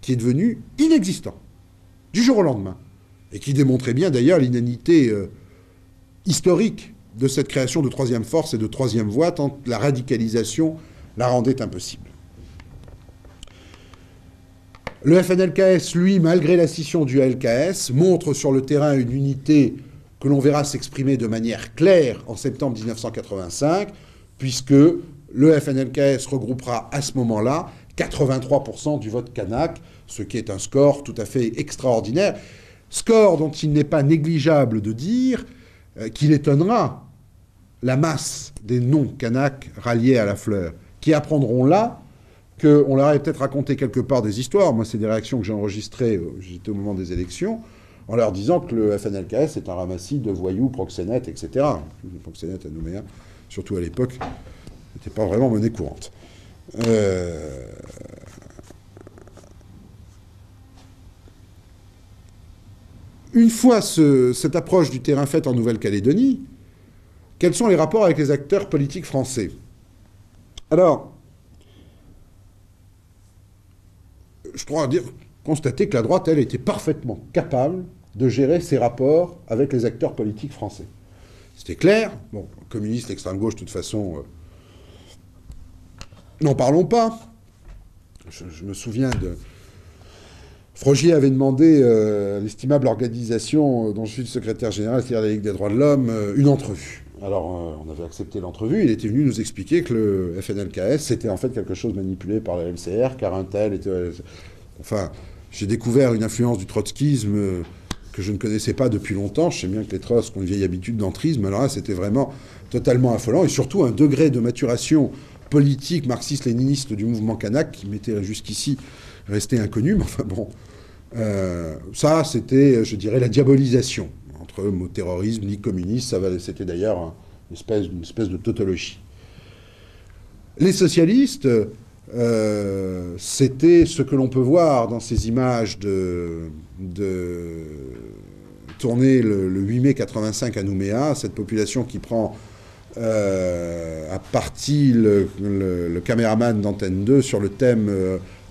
qui est devenu inexistant, du jour au lendemain, et qui démontrait bien d'ailleurs l'inanité historique de cette création de troisième force et de troisième voie, tant la radicalisation la rendait impossible. Le FNLKS, lui, malgré la scission du LKS, montre sur le terrain une unité que l'on verra s'exprimer de manière claire en septembre 1985, puisque le FNLKS regroupera à ce moment-là 83% du vote kanak, ce qui est un score tout à fait extraordinaire. Score dont il n'est pas négligeable de dire qu'il étonnera la masse des non-kanaks ralliés à la fleur, qui apprendront là qu'on leur avait peut-être raconté quelque part des histoires. Moi, c'est des réactions que j'ai enregistrées, j'étais au moment des élections, en leur disant que le FNLKS est un ramassis de voyous, proxénètes, etc. Les proxénètes à Nouméa, surtout à l'époque, n'étaient pas vraiment monnaie courante. Une fois cette approche du terrain faite en Nouvelle-Calédonie, quels sont les rapports avec les acteurs politiques français? Alors, je crois constater que la droite, elle, était parfaitement capable de gérer ses rapports avec les acteurs politiques français. C'était clair. Bon, communistes, l'extrême gauche, de toute façon, n'en parlons pas. Je me souviens de... Frogier avait demandé à l'estimable organisation dont je suis le secrétaire général, c'est-à-dire la Ligue des droits de l'homme, une entrevue. Alors, on avait accepté l'entrevue. Il était venu nous expliquer que le FNLKS, c'était en fait quelque chose manipulé par la LCR, car un tel était... Enfin, j'ai découvert une influence du trotskisme que je ne connaissais pas depuis longtemps. Je sais bien que les trotskistes ont une vieille habitude d'entrisme. Alors là, c'était vraiment totalement affolant. Et surtout, un degré de maturation politique marxiste-léniniste du mouvement kanak qui m'était jusqu'ici resté inconnu. Mais enfin bon, ça, c'était, je dirais, la diabolisation. Entre mot terrorisme, ni communiste, c'était d'ailleurs une espèce de tautologie. Les socialistes, c'était ce que l'on peut voir dans ces images tournées le 8 mai 85 à Nouméa, cette population qui prend à partie le caméraman d'Antenne 2 sur le thème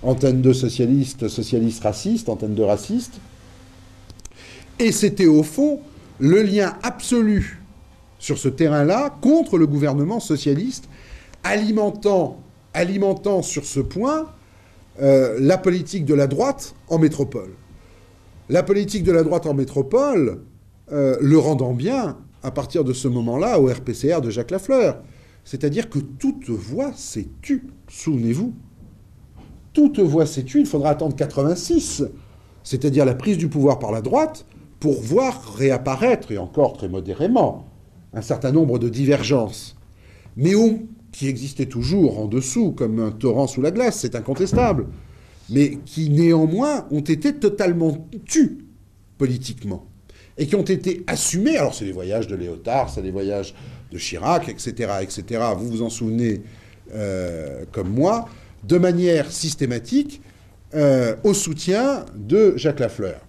Antenne 2 socialiste, socialiste raciste, Antenne 2 raciste. Et c'était au fond le lien absolu sur ce terrain-là contre le gouvernement socialiste, alimentant sur ce point la politique de la droite en métropole. La politique de la droite en métropole le rendant bien à partir de ce moment-là au RPCR de Jacques Lafleur. C'est-à-dire que toute voix s'est tue, souvenez-vous. Toute voix s'est tue, il faudra attendre 86, c'est-à-dire la prise du pouvoir par la droite, pour voir réapparaître, et encore très modérément, un certain nombre de divergences. Mais qui existaient toujours en dessous, comme un torrent sous la glace, c'est incontestable, mais qui néanmoins ont été totalement tues politiquement, et qui ont été assumés. Alors c'est les voyages de Léotard, c'est les voyages de Chirac, etc., etc. Vous vous en souvenez comme moi, de manière systématique au soutien de Jacques Lafleur.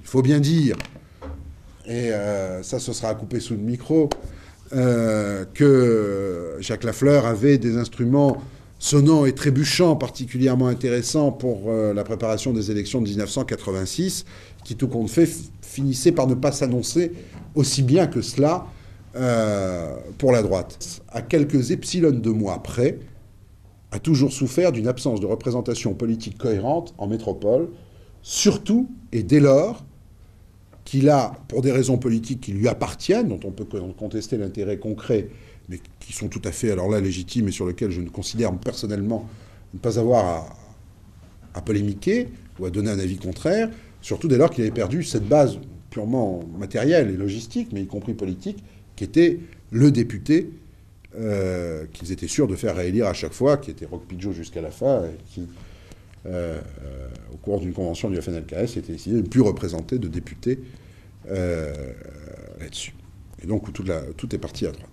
Il faut bien dire, et ça ce sera à couper sous le micro, que Jacques Lafleur avait des instruments sonnants et trébuchants particulièrement intéressants pour la préparation des élections de 1986, qui tout compte fait finissaient par ne pas s'annoncer aussi bien que cela pour la droite. À quelques epsilons de mois près, a toujours souffert d'une absence de représentation politique cohérente en métropole, surtout et dès lors qu'il a, pour des raisons politiques qui lui appartiennent, dont on peut contester l'intérêt concret mais qui sont tout à fait, alors là, légitimes et sur lesquels je ne considère personnellement ne pas avoir à polémiquer ou à donner un avis contraire, surtout dès lors qu'il avait perdu cette base purement matérielle et logistique, mais y compris politique, qui était le député qu'ils étaient sûrs de faire réélire à chaque fois, qui était Roch-Pidgeot jusqu'à la fin, et qui, au cours d'une convention du FNLKS, était décidé de ne plus représenter de députés là-dessus. Et donc tout est parti à droite.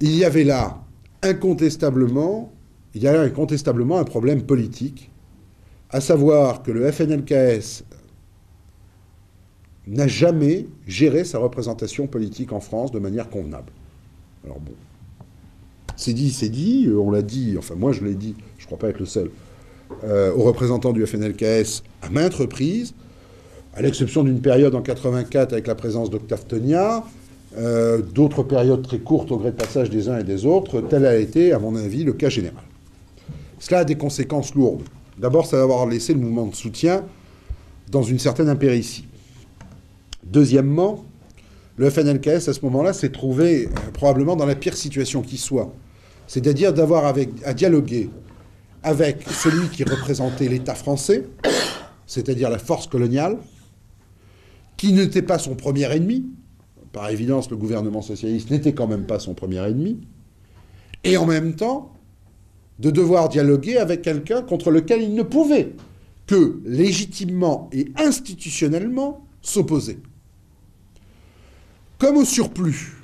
Il y avait là incontestablement un problème politique, à savoir que le FNLKS n'a jamais géré sa représentation politique en France de manière convenable. Alors bon, c'est dit, on l'a dit, enfin moi je l'ai dit, je ne crois pas être le seul, aux représentants du FNLKS à maintes reprises, à l'exception d'une période en 84 avec la présence d'Octave Teugnat, d'autres périodes très courtes au gré de passage des uns et des autres, tel a été, à mon avis, le cas général. Cela a des conséquences lourdes. D'abord, ça va avoir laissé le mouvement de soutien dans une certaine impéritie. Deuxièmement, le FNLKS, à ce moment-là, s'est trouvé probablement dans la pire situation qui soit. C'est-à-dire d'avoir à dialoguer avec celui qui représentait l'État français, c'est-à-dire la force coloniale, qui n'était pas son premier ennemi. Par évidence, le gouvernement socialiste n'était quand même pas son premier ennemi. Et en même temps, de devoir dialoguer avec quelqu'un contre lequel il ne pouvait que légitimement et institutionnellement s'opposer. Comme au surplus,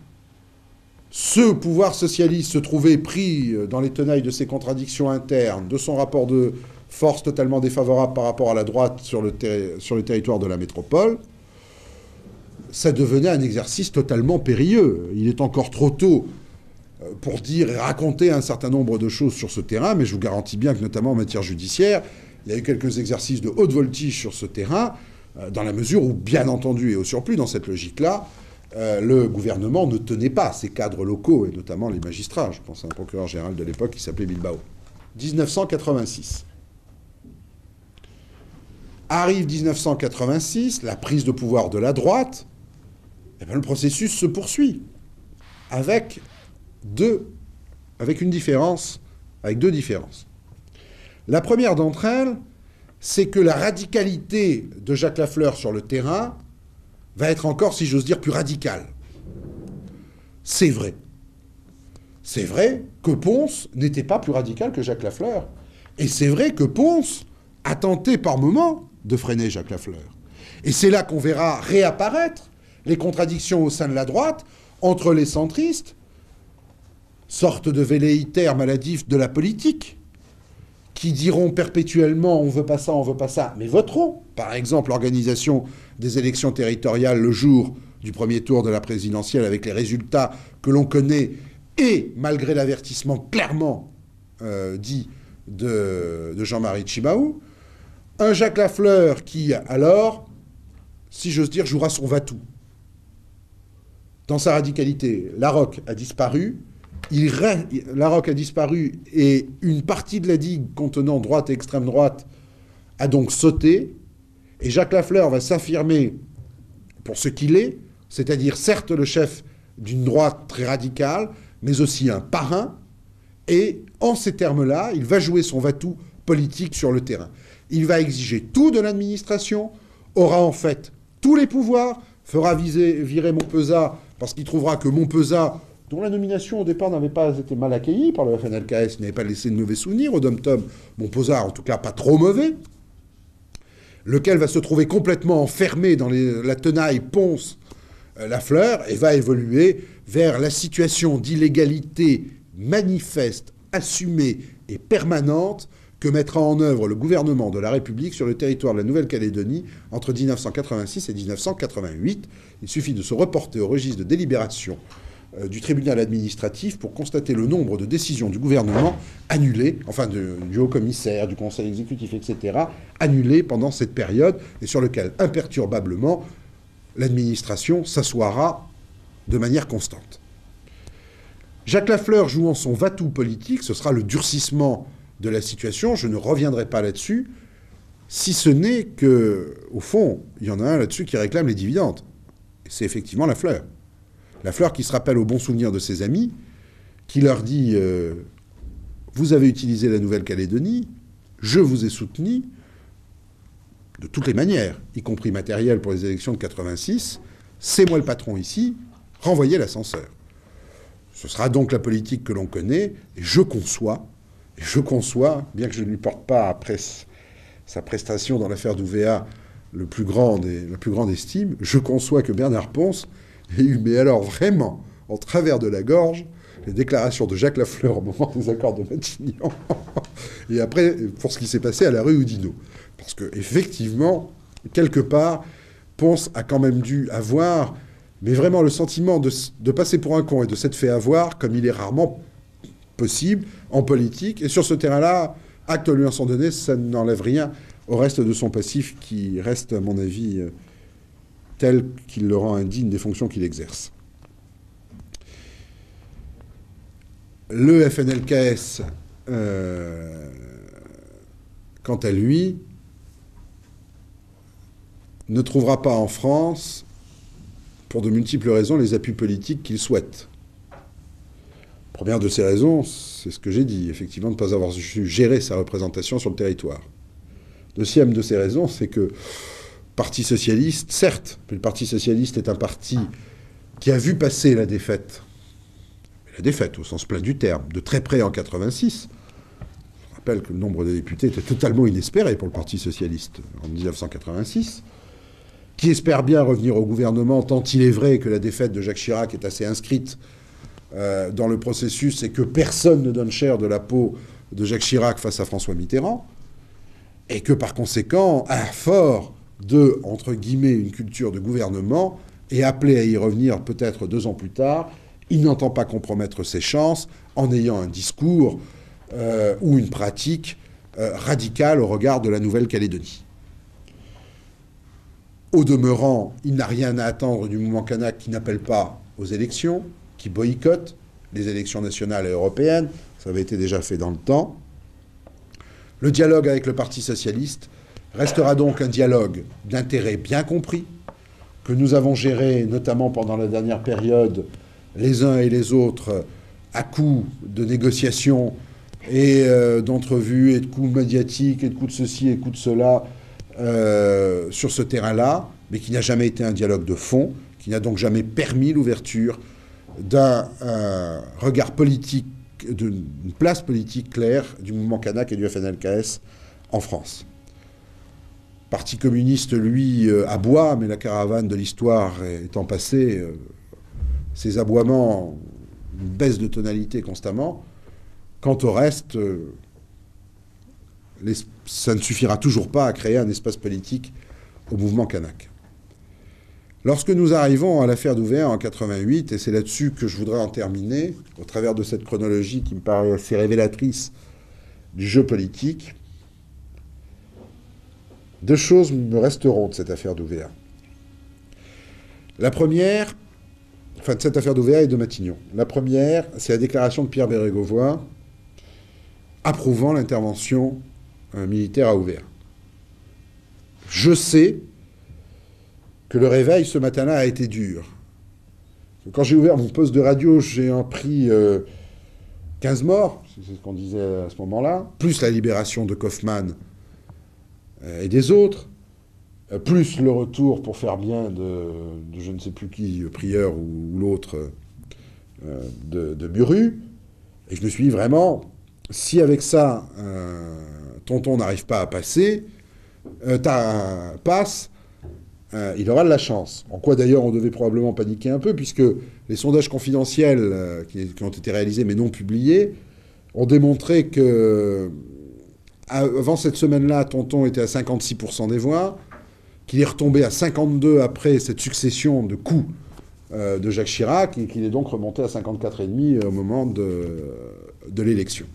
ce pouvoir socialiste se trouvait pris dans les tenailles de ses contradictions internes, de son rapport de force totalement défavorable par rapport à la droite sur le territoire de la métropole, ça devenait un exercice totalement périlleux. Il est encore trop tôt pour dire et raconter un certain nombre de choses sur ce terrain, mais je vous garantis bien que, notamment en matière judiciaire, il y a eu quelques exercices de haute voltige sur ce terrain, dans la mesure où, bien entendu, et au surplus, dans cette logique-là, le gouvernement ne tenait pas ses cadres locaux, et notamment les magistrats. Je pense à un procureur général de l'époque qui s'appelait Bilbao. 1986. Arrive 1986, la prise de pouvoir de la droite, et bien le processus se poursuit, avec deux différences. La première d'entre elles, c'est que la radicalité de Jacques Lafleur sur le terrain va être encore, si j'ose dire, plus radicale. C'est vrai. C'est vrai que Pons n'était pas plus radical que Jacques Lafleur. Et c'est vrai que Pons a tenté par moments de freiner Jacques Lafleur. Et c'est là qu'on verra réapparaître les contradictions au sein de la droite entre les centristes, sorte de velléitaires maladifs de la politique, qui diront perpétuellement « on veut pas ça », mais voteront. Par exemple, l'organisation des élections territoriales le jour du premier tour de la présidentielle avec les résultats que l'on connaît et malgré l'avertissement clairement dit de Jean-Marie Tjibaou, un Jacques Lafleur qui, alors, si j'ose dire, jouera son va-tout. Dans sa radicalité, Larocque a disparu, Larocque a disparu et une partie de la digue contenant droite et extrême droite a donc sauté, et Jacques Lafleur va s'affirmer pour ce qu'il est, c'est-à-dire certes le chef d'une droite très radicale, mais aussi un parrain, et en ces termes-là, il va jouer son va-tout politique sur le terrain. Il va exiger tout de l'administration, aura en fait tous les pouvoirs, fera virer Montpezat parce qu'il trouvera que Montpezat, dont la nomination au départ n'avait pas été mal accueillie par le FNLKS, n'avait pas laissé de mauvais souvenirs au Dom-Tom, Montpezat en tout cas pas trop mauvais, lequel va se trouver complètement enfermé dans la tenaille Pons-Lafleur et va évoluer vers la situation d'illégalité manifeste, assumée et permanente que mettra en œuvre le gouvernement de la République sur le territoire de la Nouvelle-Calédonie entre 1986 et 1988. Il suffit de se reporter au registre de délibération du tribunal administratif pour constater le nombre de décisions du gouvernement annulées, enfin du haut-commissaire, du conseil exécutif, etc., annulées pendant cette période et sur lequel, imperturbablement, l'administration s'assoira de manière constante. Jacques Lafleur jouant son va-tout politique, ce sera le durcissement de la situation, je ne reviendrai pas là-dessus, si ce n'est que, au fond, il y en a un là-dessus qui réclame les dividendes. Et c'est effectivement Lafleur. Lafleur qui se rappelle au bon souvenir de ses amis, qui leur dit vous avez utilisé la Nouvelle-Calédonie, je vous ai soutenu de toutes les manières, y compris matérielles pour les élections de 86, c'est moi le patron ici, renvoyez l'ascenseur. Ce sera donc la politique que l'on connaît, et je conçois, bien que je ne lui porte pas après sa prestation dans l'affaire d'Ouvéa la plus grande estime, je conçois que Bernard Pons ait eu, mais alors vraiment, en travers de la gorge, les déclarations de Jacques Lafleur au moment des accords de Matignon, et après, pour ce qui s'est passé à la rue Oudinot. Parce qu'effectivement, quelque part, Pons a quand même dû avoir, mais vraiment le sentiment de passer pour un con et de s'être fait avoir, comme il est rarement possible en politique. Et sur ce terrain-là, acte lui en sont donnés, ça n'enlève rien au reste de son passif qui reste, à mon avis, tel qu'il le rend indigne des fonctions qu'il exerce. Le FNLKS, quant à lui, ne trouvera pas en France, pour de multiples raisons, les appuis politiques qu'il souhaite. Première de ces raisons, c'est ce que j'ai dit, effectivement, de ne pas avoir su gérer sa représentation sur le territoire. Deuxième de ces raisons, c'est que le Parti socialiste, certes, mais le Parti socialiste est un parti qui a vu passer la défaite au sens plein du terme, de très près en 86. Je rappelle que le nombre de députés était totalement inespéré pour le Parti socialiste en 1986, qui espère bien revenir au gouvernement, tant il est vrai que la défaite de Jacques Chirac est assez inscrite dans le processus et que personne ne donne cher de la peau de Jacques Chirac face à François Mitterrand, et que par conséquent, à fort de, entre guillemets, une culture de gouvernement, est appelé à y revenir peut-être 2 ans plus tard. Il n'entend pas compromettre ses chances en ayant un discours ou une pratique radicale au regard de la Nouvelle-Calédonie. Au demeurant, il n'a rien à attendre du mouvement kanak qui n'appelle pas aux élections, qui boycotte les élections nationales et européennes. Ça avait été déjà fait dans le temps. Le dialogue avec le Parti socialiste restera donc un dialogue d'intérêt bien compris, que nous avons géré notamment pendant la dernière période, les uns et les autres, à coups de négociations et d'entrevues et de coups médiatiques et de coups de ceci et de coups de cela sur ce terrain-là, mais qui n'a jamais été un dialogue de fond, qui n'a donc jamais permis l'ouverture d'un regard politique, d'une place politique claire du mouvement kanak et du FNLKS en France. Parti communiste, lui, aboie, mais la caravane de l'histoire étant passée, ses aboiements baissent de tonalité constamment. Quant au reste, ça ne suffira toujours pas à créer un espace politique au mouvement kanak. Lorsque nous arrivons à l'affaire d'Ouvéa en 88, et c'est là-dessus que je voudrais en terminer, au travers de cette chronologie qui me paraît assez révélatrice du jeu politique, 2 choses me resteront de cette affaire d'Ouvéa. La première, enfin de cette affaire d'Ouvéa et de Matignon. La première, c'est la déclaration de Pierre Bérégovoy approuvant l'intervention militaire à Ouvéa. Je sais que le réveil ce matin-là a été dur. Quand j'ai ouvert mon poste de radio, j'ai appris 15 morts, c'est ce qu'on disait à ce moment-là, plus la libération de Kaufmann et des autres, plus le retour pour faire bien de je ne sais plus qui, Prieur ou l'autre, de Muru. Et je me suis dit vraiment, si avec ça, Tonton n'arrive pas à passer, passe, il aura de la chance. En quoi d'ailleurs on devait probablement paniquer un peu, puisque les sondages confidentiels qui ont été réalisés mais non publiés ont démontré que avant cette semaine-là, Tonton était à 56% des voix, qu'il est retombé à 52% après cette succession de coups de Jacques Chirac, et qu'il est donc remonté à 54,5% au moment de l'élection.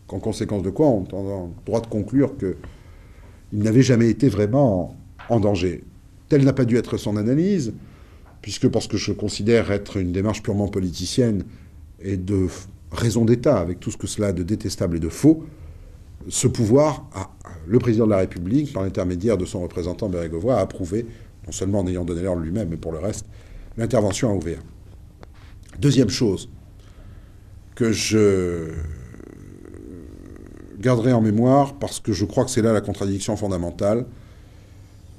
En conséquence de quoi, on a le droit de conclure qu'il n'avait jamais été vraiment en danger. Telle n'a pas dû être son analyse, parce que je considère être une démarche purement politicienne et de raison d'État, avec tout ce que cela a de détestable et de faux, ce pouvoir, le président de la République, par l'intermédiaire de son représentant Bérégovoy, a approuvé, non seulement en ayant donné l'ordre lui-même, mais pour le reste, l'intervention à Ouvéa. Deuxième chose que je garderai en mémoire, parce que je crois que c'est là la contradiction fondamentale,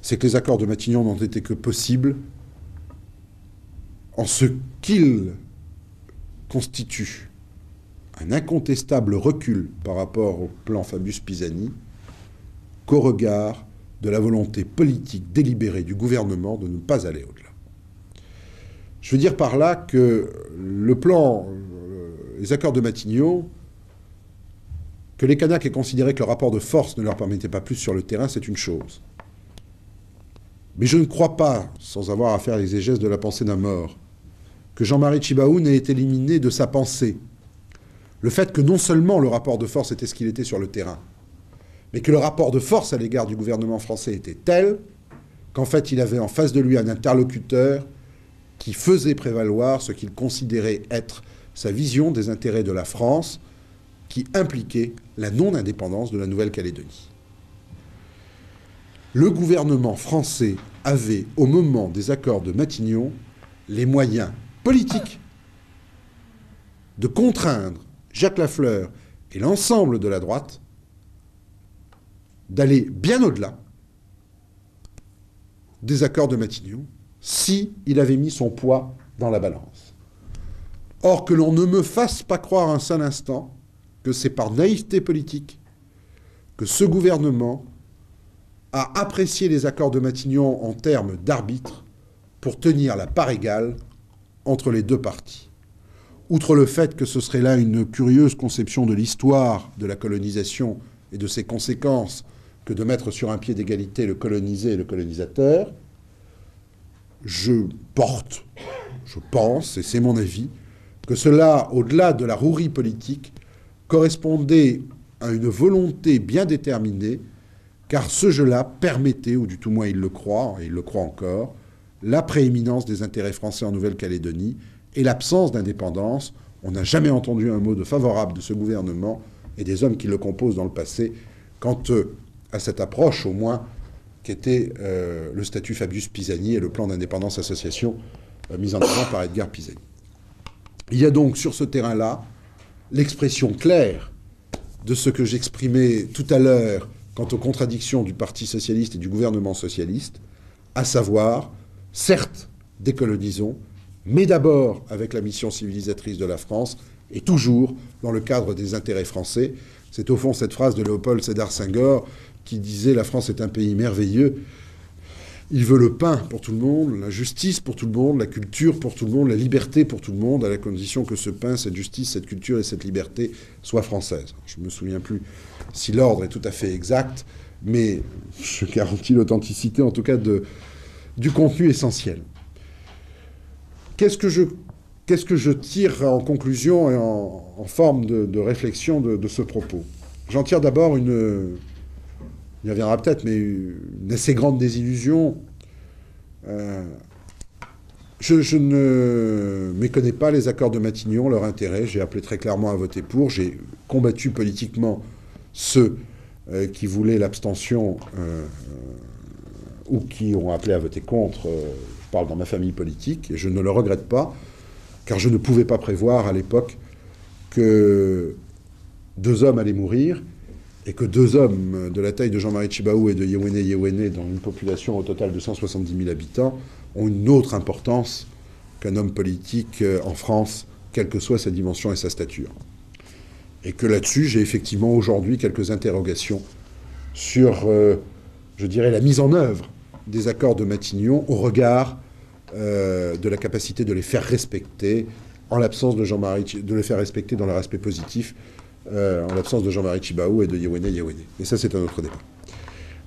c'est que les accords de Matignon n'ont été que possibles en ce qu'ils constituent un incontestable recul par rapport au plan Fabius-Pisani qu'au regard de la volonté politique délibérée du gouvernement de ne pas aller au-delà. Je veux dire par là que le plan, les accords de Matignon, que les Kanaks aient considéré que le rapport de force ne leur permettait pas plus sur le terrain, c'est une chose. Mais je ne crois pas, sans avoir à faire l'exégèse de la pensée d'un mort, que Jean-Marie Tjibaou n'ait été éliminé de sa pensée. Le fait que non seulement le rapport de force était ce qu'il était sur le terrain, mais que le rapport de force à l'égard du gouvernement français était tel qu'en fait il avait en face de lui un interlocuteur qui faisait prévaloir ce qu'il considérait être sa vision des intérêts de la France, qui impliquait la non-indépendance de la Nouvelle-Calédonie. Le gouvernement français avait, au moment des accords de Matignon, les moyens politiques de contraindre Jacques Lafleur et l'ensemble de la droite d'aller bien au-delà des accords de Matignon si il avait mis son poids dans la balance. Or, que l'on ne me fasse pas croire un seul instant que c'est par naïveté politique que ce gouvernement a apprécié les accords de Matignon en termes d'arbitre pour tenir la part égale entre les deux parties. Outre le fait que ce serait là une curieuse conception de l'histoire de la colonisation et de ses conséquences que de mettre sur un pied d'égalité le colonisé et le colonisateur, je pense, et c'est mon avis, que cela, au-delà de la rouerie politique, correspondait à une volonté bien déterminée, car ce jeu-là permettait, ou du tout moins il le croit, et il le croit encore, la prééminence des intérêts français en Nouvelle-Calédonie et l'absence d'indépendance. On n'a jamais entendu un mot de favorable de ce gouvernement et des hommes qui le composent dans le passé quant à cette approche, au moins, qu'était le statut Fabius-Pisani et le plan d'indépendance-association mis en avant par Edgar Pisani. Il y a donc sur ce terrain-là l'expression claire de ce que j'exprimais tout à l'heure quant aux contradictions du Parti socialiste et du gouvernement socialiste, à savoir, certes, décolonisons, mais d'abord avec la mission civilisatrice de la France, et toujours dans le cadre des intérêts français. C'est au fond cette phrase de Léopold Sédar Senghor qui disait « La France est un pays merveilleux, il veut le pain pour tout le monde, la justice pour tout le monde, la culture pour tout le monde, la liberté pour tout le monde, à la condition que ce pain, cette justice, cette culture et cette liberté soient françaises. » Je ne me souviens plus si l'ordre est tout à fait exact, mais je garantis l'authenticité, en tout cas, du contenu essentiel. Qu'est-ce que je tire en conclusion et en forme de réflexion de ce propos? J'en tire d'abord il y reviendra peut-être, mais une assez grande désillusion. Je ne méconnais pas les accords de Matignon, leur intérêt. J'ai appelé très clairement à voter pour. J'ai combattu politiquement ceux qui voulaient l'abstention ou qui ont appelé à voter contre. Je parle dans ma famille politique, et je ne le regrette pas, car je ne pouvais pas prévoir à l'époque que 2 hommes allaient mourir, et que 2 hommes de la taille de Jean-Marie Tjibaou et de Yewene Yewene, dans une population au total de 170 000 habitants, ont une autre importance qu'un homme politique en France, quelle que soit sa dimension et sa stature. Et que là-dessus, j'ai effectivement aujourd'hui quelques interrogations sur, je dirais, la mise en œuvre des accords de Matignon au regard de la capacité de les faire respecter en l'absence de de les faire respecter dans leur aspect positif, en l'absence de Jean-Marie Tjibaou et de Yewene Yewene. Et ça, c'est un autre débat.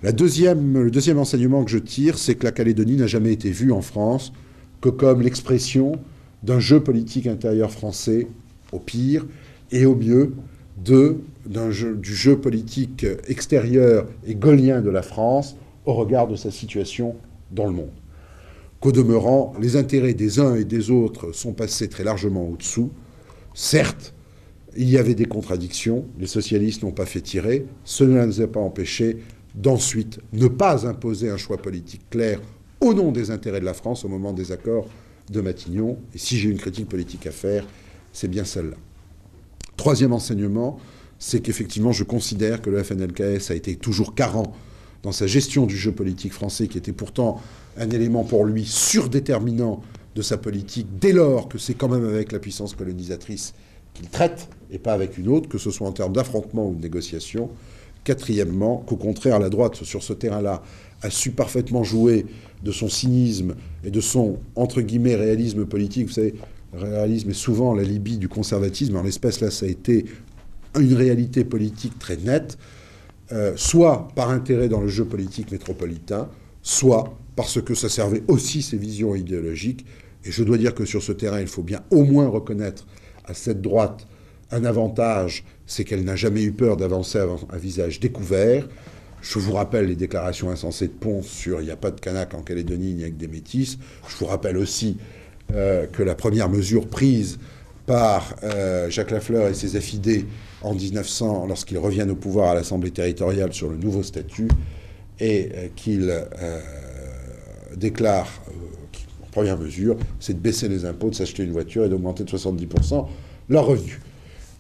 Le deuxième enseignement que je tire, c'est que la Calédonie n'a jamais été vue en France que comme l'expression d'un jeu politique intérieur français, au pire, et au mieux, du jeu politique extérieur et gaulien de la France au regard de sa situation dans le monde. Qu'au demeurant, les intérêts des uns et des autres sont passés très largement au-dessous. Certes, il y avait des contradictions, les socialistes n'ont pas fait tirer, cela ne nous a pas empêchés d'ensuite ne pas imposer un choix politique clair au nom des intérêts de la France au moment des accords de Matignon. Et si j'ai une critique politique à faire, c'est bien celle-là. Troisième enseignement, c'est qu'effectivement, je considère que le FNLKS a été toujours carent dans sa gestion du jeu politique français, qui était pourtant un élément pour lui surdéterminant de sa politique, dès lors que c'est quand même avec la puissance colonisatrice qu'il traite, et pas avec une autre, que ce soit en termes d'affrontement ou de négociation. Quatrièmement, qu'au contraire, la droite, sur ce terrain-là, a su parfaitement jouer de son cynisme et de son, entre guillemets, réalisme politique. Vous savez, le réalisme est souvent l'alibi du conservatisme. En l'espèce, là, ça a été une réalité politique très nette, soit par intérêt dans le jeu politique métropolitain, soit parce que ça servait aussi ses visions idéologiques. Et je dois dire que sur ce terrain, il faut bien au moins reconnaître à cette droite un avantage, c'est qu'elle n'a jamais eu peur d'avancer à visage découvert. Je vous rappelle les déclarations insensées de Pons sur « il n'y a pas de Kanaks en Calédonie, ni avec des métis ». Je vous rappelle aussi que la première mesure prise par Jacques Lafleur et ses FID en 1900, lorsqu'ils reviennent au pouvoir à l'Assemblée territoriale sur le nouveau statut, et qu'il déclare, en première mesure, c'est de baisser les impôts, de s'acheter une voiture et d'augmenter de 70% leurs revenus.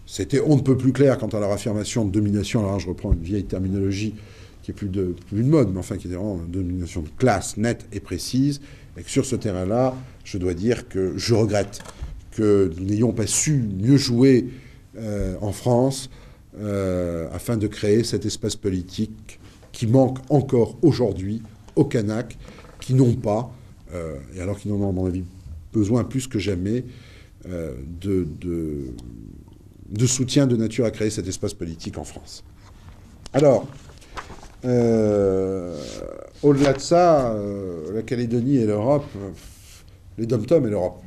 C'était on ne peut plus clair quant à leur affirmation de domination. Alors je reprends une vieille terminologie qui est plus de mode, mais enfin qui est vraiment une domination de classe nette et précise. Et que sur ce terrain-là, je dois dire que je regrette que nous n'ayons pas su mieux jouer en France afin de créer cet espace politique qui manque encore aujourd'hui aux Kanaks, qui n'ont pas, et alors qu'ils en ont, à mon avis, besoin plus que jamais, de soutien de nature à créer cet espace politique en France. Alors, au-delà de ça, la Calédonie et l'Europe, les dom-toms et l'Europe.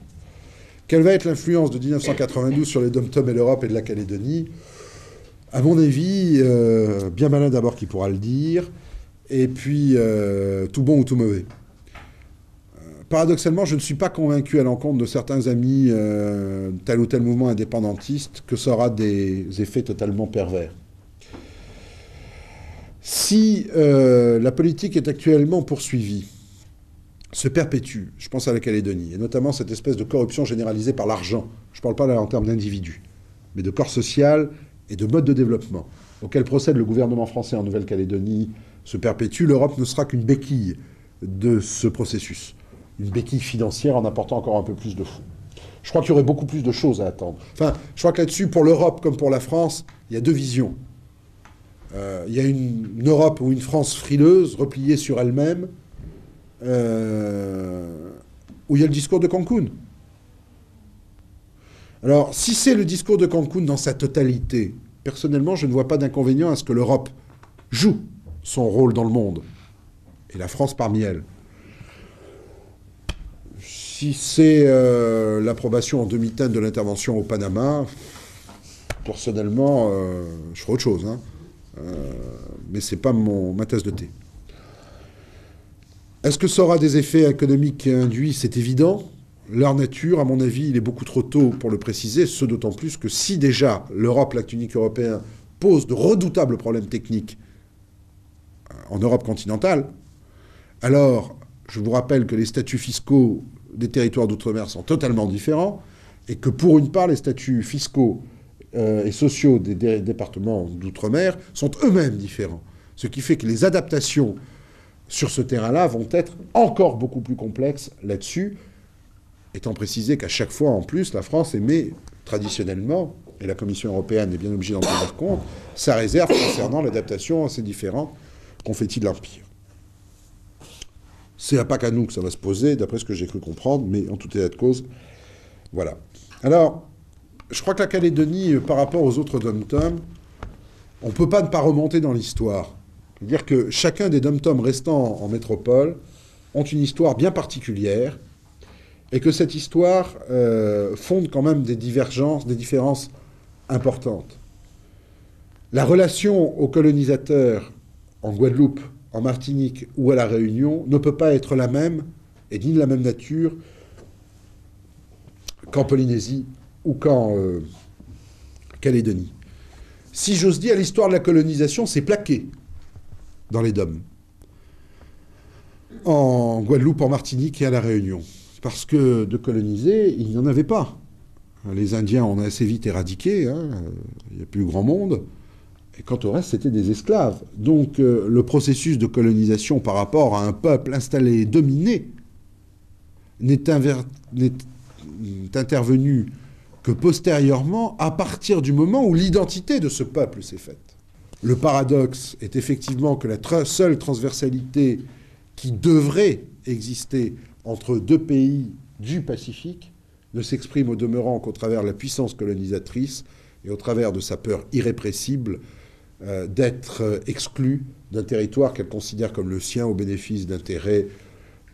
Quelle va être l'influence de 1992 sur les dom-toms et l'Europe et de la Calédonie? À mon avis, bien malin d'abord qui pourra le dire, et puis tout bon ou tout mauvais. Paradoxalement, je ne suis pas convaincu à l'encontre de certains amis tel ou tel mouvement indépendantiste que ça aura des effets totalement pervers. Si la politique est actuellement poursuivie, se perpétue, je pense à la Calédonie, et notamment cette espèce de corruption généralisée par l'argent, je ne parle pas là en termes d'individus, mais de corps social et de mode de développement, auquel procède le gouvernement français en Nouvelle-Calédonie, se perpétue, l'Europe ne sera qu'une béquille de ce processus. Une béquille financière en apportant encore un peu plus de fonds. Je crois qu'il y aurait beaucoup plus de choses à attendre. Enfin, je crois que là-dessus, pour l'Europe comme pour la France, il y a deux visions. Il y a une Europe ou une France frileuse, repliée sur elle-même, où il y a le discours de Cancun. Alors, si c'est le discours de Cancun dans sa totalité, personnellement, je ne vois pas d'inconvénient à ce que l'Europe joue son rôle dans le monde, et la France parmi elles. Si c'est l'approbation en demi-teinte de l'intervention au Panama, personnellement, je ferai autre chose. Hein. Mais ce n'est pas ma tasse de thé. Est-ce que ça aura des effets économiques induits? C'est évident. Leur nature, à mon avis, il est beaucoup trop tôt pour le préciser, ce d'autant plus que si déjà l'Europe, l'acte unique européen, pose de redoutables problèmes techniques en Europe continentale, alors je vous rappelle que les statuts fiscaux des territoires d'outre-mer sont totalement différents et que pour une part, les statuts fiscaux et sociaux des départements d'outre-mer sont eux-mêmes différents. Ce qui fait que les adaptations sur ce terrain-là vont être encore beaucoup plus complexes là-dessus, étant précisé qu'à chaque fois, en plus, la France émet traditionnellement, et la Commission européenne est bien obligée d'en tenir compte, sa réserve concernant l'adaptation à ces différents confettis de l'Empire. C'est à pas qu'à nous que ça va se poser, d'après ce que j'ai cru comprendre, mais en tout état de cause, voilà. Alors, je crois que la Calédonie, par rapport aux autres dom-toms, on ne peut pas ne pas remonter dans l'histoire. C'est-à-dire que chacun des dom-toms restants en métropole ont une histoire bien particulière, et que cette histoire fonde quand même des divergences, des différences importantes. La relation aux colonisateurs en Guadeloupe, en Martinique ou à La Réunion ne peut pas être la même, et ni de la même nature, qu'en Polynésie ou qu'en Calédonie. Si j'ose dire, l'histoire de la colonisation s'est plaquée dans les DOM. En Guadeloupe, en Martinique et à La Réunion. parce que de coloniser, il n'y en avait pas. Les Indiens, on a assez vite éradiqué, hein, il n'y a plus grand monde. Et quant au reste, c'était des esclaves. Donc le processus de colonisation par rapport à un peuple installé et dominé n'est intervenu que postérieurement, à partir du moment où l'identité de ce peuple s'est faite. Le paradoxe est effectivement que la seule transversalité qui devrait exister entre deux pays du Pacifique ne s'exprime au demeurant qu'au travers de la puissance colonisatrice et au travers de sa peur irrépressible d'être exclue d'un territoire qu'elle considère comme le sien au bénéfice d'intérêts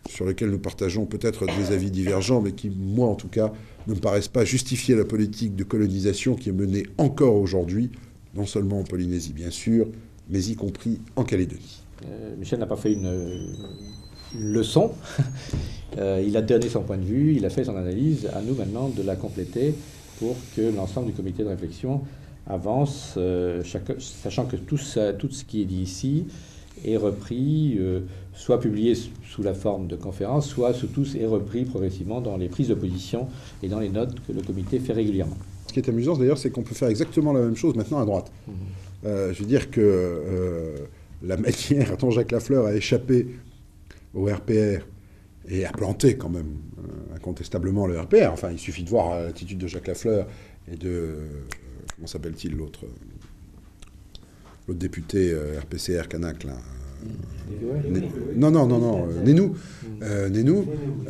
sur lesquels nous partageons peut-être des avis divergents, mais qui, moi en tout cas, ne me paraissent pas justifier la politique de colonisation qui est menée encore aujourd'hui, non seulement en Polynésie bien sûr, mais y compris en Calédonie. Michel n'a pas fait une leçon, il a donné son point de vue, il a fait son analyse, à nous maintenant de la compléter pour que l'ensemble du comité de réflexion avance, sachant que tout ce qui est dit ici est repris, soit publié sous la forme de conférences, soit surtout est repris progressivement dans les prises de position et dans les notes que le comité fait régulièrement. Ce qui est amusant d'ailleurs, c'est qu'on peut faire exactement la même chose maintenant à droite. Je veux dire que la manière dont Jacques Lafleur a échappé au RPR et a planté quand même incontestablement le RPR, enfin il suffit de voir l'attitude de Jacques Lafleur et de... comment s'appelle-t-il l'autre député RPCR Canac, là. Nénou,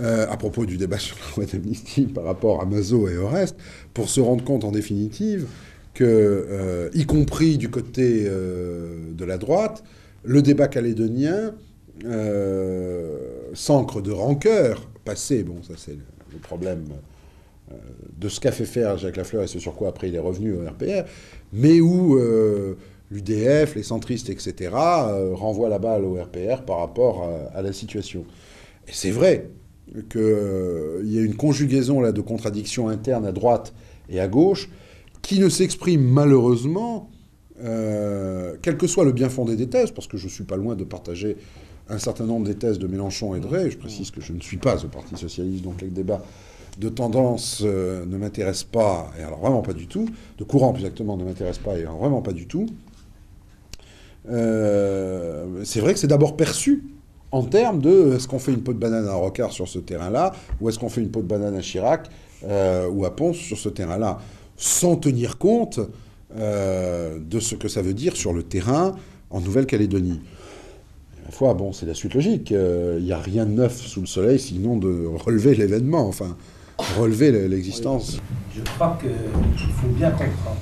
à propos du débat sur la loi d'amnistie par rapport à Mazo et au reste, pour se rendre compte en définitive que, y compris du côté de la droite, le débat calédonien s'ancre de rancœur passée, bon ça c'est le problème de ce qu'a fait faire Jacques Lafleur et ce sur quoi après il est revenu au RPR, mais où l'UDF, les centristes, etc., renvoient la balle au RPR par rapport à la situation. Et c'est vrai qu'il y a une conjugaison là, de contradictions internes à droite et à gauche qui ne s'exprime malheureusement, quel que soit le bien fondé des thèses, parce que je ne suis pas loin de partager un certain nombre des thèses de Mélenchon et de Rey. Je précise que je ne suis pas au Parti socialiste, donc les débats de tendance ne m'intéressent pas, et alors vraiment pas du tout, de courant plus exactement ne m'intéressent pas, et alors vraiment pas du tout. C'est vrai que c'est d'abord perçu en termes de est-ce qu'on fait une peau de banane à Rocard sur ce terrain-là, ou est-ce qu'on fait une peau de banane à Chirac ou à Ponce sur ce terrain-là, sans tenir compte de ce que ça veut dire sur le terrain en Nouvelle-Calédonie. À la fois, bon, c'est la suite logique. Il n'y a rien de neuf sous le soleil, sinon de relever l'événement, enfin, relever l'existence. Je crois qu'il faut bien comprendre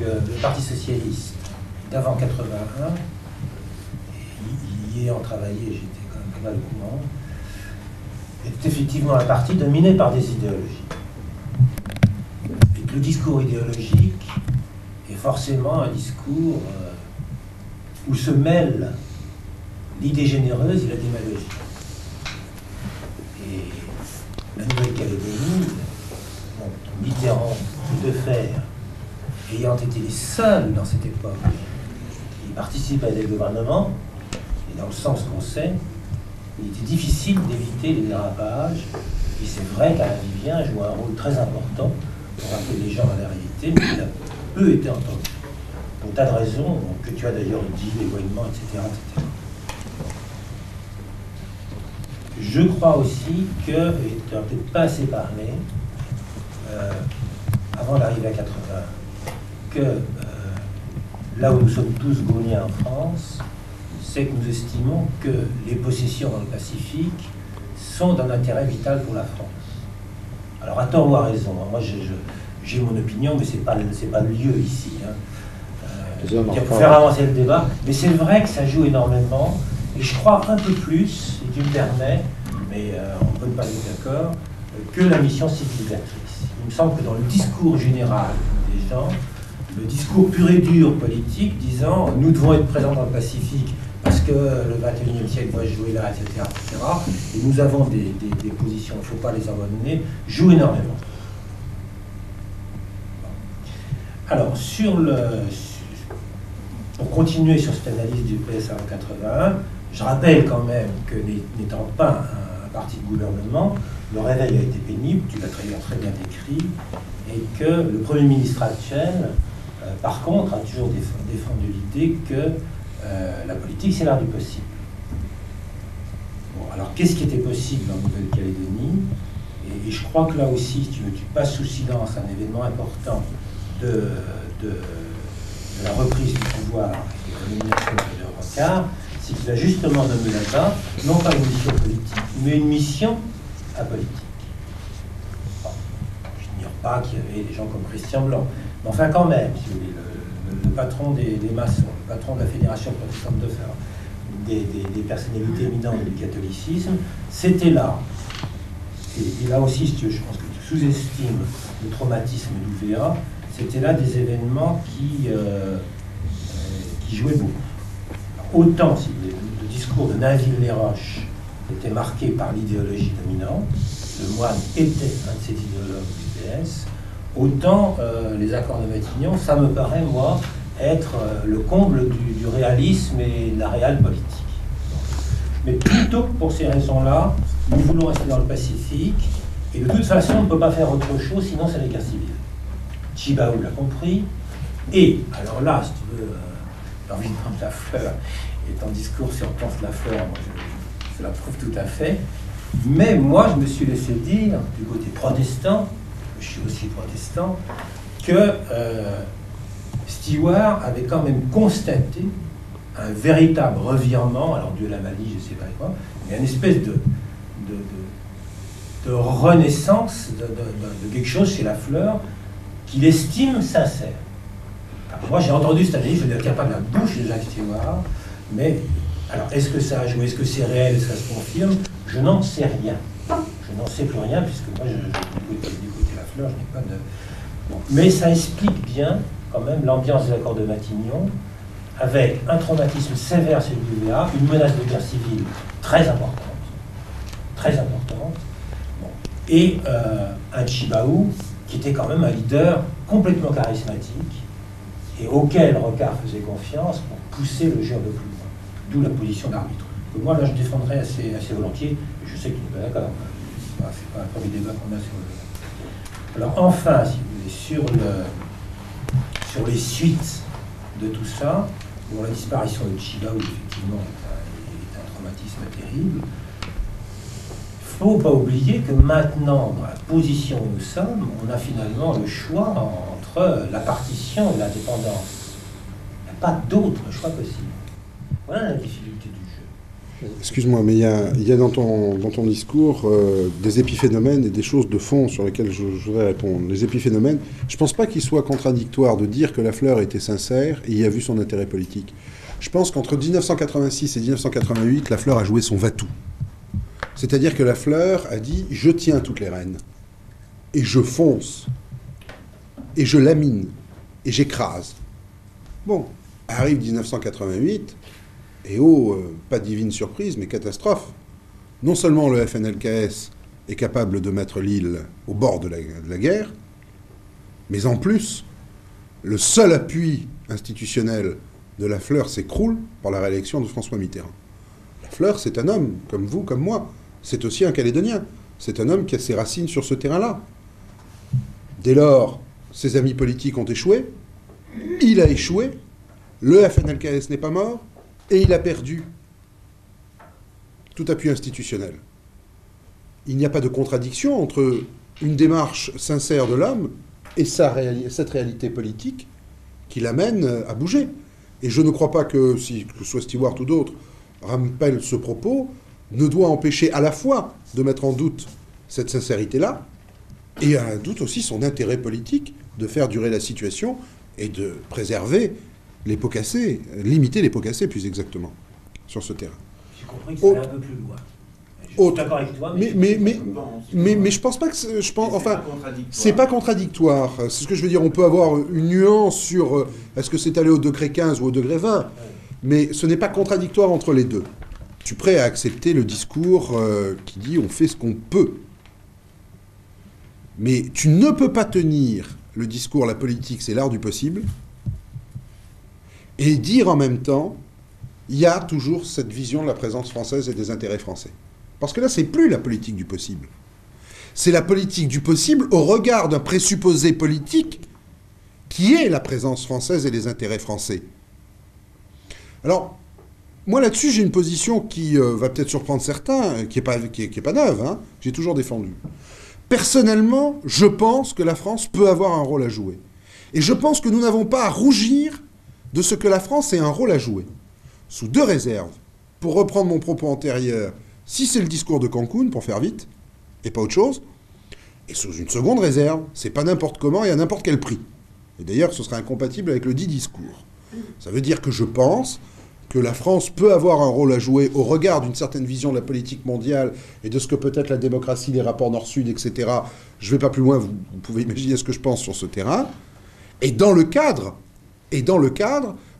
que le Parti socialiste d'avant 81, y ayant travaillé, j'étais quand même pas mal au courant, est effectivement un parti dominé par des idéologies. Et que le discours idéologique est forcément un discours où se mêlent l'idée généreuse et la démagogie. Et la Nouvelle-Calédonie, Mitterrand et Defer, ayant été les seuls dans cette époque qui participaient à des gouvernements, et dans le sens qu'on sait, il était difficile d'éviter les dérapages. Et c'est vrai qu'Alain Vivien joue un rôle très important pour rappeler les gens à la réalité, mais il a peu été entendu. Pour tas de raisons que tu as d'ailleurs dit, l'éloignement, etc., etc. Je crois aussi que, et tu n'as peut-être pas assez parlé, avant l'arrivée à 80, que là où nous sommes tous gauliens en France, c'est que nous estimons que les possessions dans le Pacifique sont d'un intérêt vital pour la France. Alors à tort ou à raison, moi j'ai mon opinion, mais c'est pas le lieu ici. Pour faire avancer le débat, mais c'est vrai que ça joue énormément, et je crois un peu plus, si tu me permets, mais on ne peut pas être d'accord, que la mission civilisatrice. Il me semble que dans le discours général des gens, le discours pur et dur politique disant nous devons être présents dans le Pacifique parce que le 21e siècle va jouer là, etc., etc., et nous avons des positions, il ne faut pas les abandonner, joue énormément. Alors, pour continuer sur cette analyse du PSA en 81, je rappelle quand même que n'étant pas un parti de gouvernement, le réveil a été pénible, tu l'as très bien décrit, et que le Premier ministre Hatchel, par contre, a toujours défendu l'idée que la politique, c'est l'art du possible. Bon, alors, qu'est-ce qui était possible en Nouvelle-Calédonie? Et je crois que là aussi, si tu passes sous silence un événement important de la reprise du pouvoir et de la nomination de Rocard, c'est qu'il a justement nommé là-bas, non pas une mission politique, mais une mission apolitique. Bon, je n'ignore pas qu'il y avait des gens comme Christian Blanc, mais enfin quand même, si vous voulez, le patron des maçons, le patron de la Fédération protestante de fer, des personnalités éminentes du catholicisme, c'était là. Et là aussi, si tu veux, je pense que tu sous-estimes le traumatisme d'UVA, c'était là des événements qui jouaient beaucoup. Alors, autant, si vous voulez, le discours de Nainville-les-Roches était marqué par l'idéologie dominante, le moine était un de ces idéologues du PS, autant les accords de Matignon, ça me paraît, moi, être le comble du réalisme et de la réelle politique. Mais plutôt pour ces raisons-là, nous voulons rester dans le Pacifique, et de toute façon, on ne peut pas faire autre chose, sinon c'est la guerre civile. Chibaou l'a compris, et alors là, si tu veux, l'envie de prendre la fleur, et ton discours sur Pense la fleur, moi je la prouve tout à fait, mais moi je me suis laissé dire, du côté protestant, je suis aussi protestant, que Stewart avait quand même constaté un véritable revirement, alors Dieu la manie, je ne sais pas quoi, mais une espèce de renaissance de quelque chose chez Lafleur qu'il estime sincère. Alors moi j'ai entendu cette année, je ne le tiens pas de la bouche de Jacques Stewart, mais alors est-ce que ça a joué, est-ce que c'est réel, est-ce que ça se confirme? Je n'en sais rien. Je n'en sais plus rien, puisque moi j'ai écouté Lafleur, je n'ai pas de... Bon. Mais ça explique bien quand même l'ambiance des accords de Matignon, avec un traumatisme sévère chez l'UVA, une menace de guerre civile très importante, bon. Et un Chibaou qui était quand même un leader complètement charismatique et auquel Rocard faisait confiance pour pousser le jeu de plus loin, d'où la position d'arbitre. Que moi là je défendrais assez volontiers, et je sais que tu n'es pas d'accord, c'est pas un premier débat qu'on a sur le... Alors enfin, si vous voulez, sur les suites de tout ça, bon, la disparition de Chibaou, effectivement, est un traumatisme terrible. Il ne faut pas oublier que maintenant, dans la position où nous sommes, on a finalement le choix entre la partition et l'indépendance. Il n'y a pas d'autre choix possible. Voilà la difficulté du jeu. Excuse-moi, mais il y a dans ton discours des épiphénomènes et des choses de fond sur lesquelles je voudrais répondre. Les épiphénomènes, je ne pense pas qu'il soit contradictoire de dire que Lafleur était sincère et y a vu son intérêt politique. Je pense qu'entre 1986 et 1988, Lafleur a joué son va-tout. C'est-à-dire que Lafleur a dit « je tiens toutes les rênes, et je fonce, et je lamine, et j'écrase ». Bon, arrive 1988, et pas divine surprise, mais catastrophe. Non seulement le FNLKS est capable de mettre l'île au bord de la guerre, mais en plus, le seul appui institutionnel de Lafleur s'écroule par la réélection de François Mitterrand. Lafleur, c'est un homme, comme vous, comme moi. C'est aussi un Calédonien. C'est un homme qui a ses racines sur ce terrain-là. Dès lors, ses amis politiques ont échoué. Il a échoué. Le FNLKS n'est pas mort. Et il a perdu tout appui institutionnel. Il n'y a pas de contradiction entre une démarche sincère de l'homme et cette réalité politique qui l'amène à bouger. Et je ne crois pas que ce soit Stewart ou d'autres rappellent ce propos, ne doit empêcher à la fois de mettre en doute cette sincérité-là, et à un doute aussi son intérêt politique de faire durer la situation et de préserver les pots cassés, limiter les pots cassés plus exactement, sur ce terrain. J'ai compris que ça allait un peu plus loin. Je suis d'accord avec toi, mais je pense pas que... c'est pas contradictoire. C'est ce que je veux dire. On peut avoir une nuance sur est-ce que c'est allé au degré 15 ou au degré 20, ouais. Mais ce n'est pas contradictoire entre les deux. Je suis prêt à accepter le discours qui dit on fait ce qu'on peut. Mais tu ne peux pas tenir le discours la politique, c'est l'art du possible, et dire en même temps il y a toujours cette vision de la présence française et des intérêts français. Parce que là, c'est plus la politique du possible. C'est la politique du possible au regard d'un présupposé politique qui est la présence française et les intérêts français. Alors, moi là-dessus, j'ai une position qui va peut-être surprendre certains, qui est pas neuve, hein, j'ai toujours défendu. Personnellement, je pense que la France peut avoir un rôle à jouer. Et je pense que nous n'avons pas à rougir de ce que la France ait un rôle à jouer. Sous deux réserves. Pour reprendre mon propos antérieur, si c'est le discours de Cancun, pour faire vite, et pas autre chose, et sous une seconde réserve, c'est pas n'importe comment et à n'importe quel prix. Et d'ailleurs, ce serait incompatible avec le dit discours. Ça veut dire que je pense que la France peut avoir un rôle à jouer au regard d'une certaine vision de la politique mondiale et de ce que peut être la démocratie, les rapports Nord-Sud, etc. Je ne vais pas plus loin, vous pouvez imaginer ce que je pense sur ce terrain. Et dans le cadre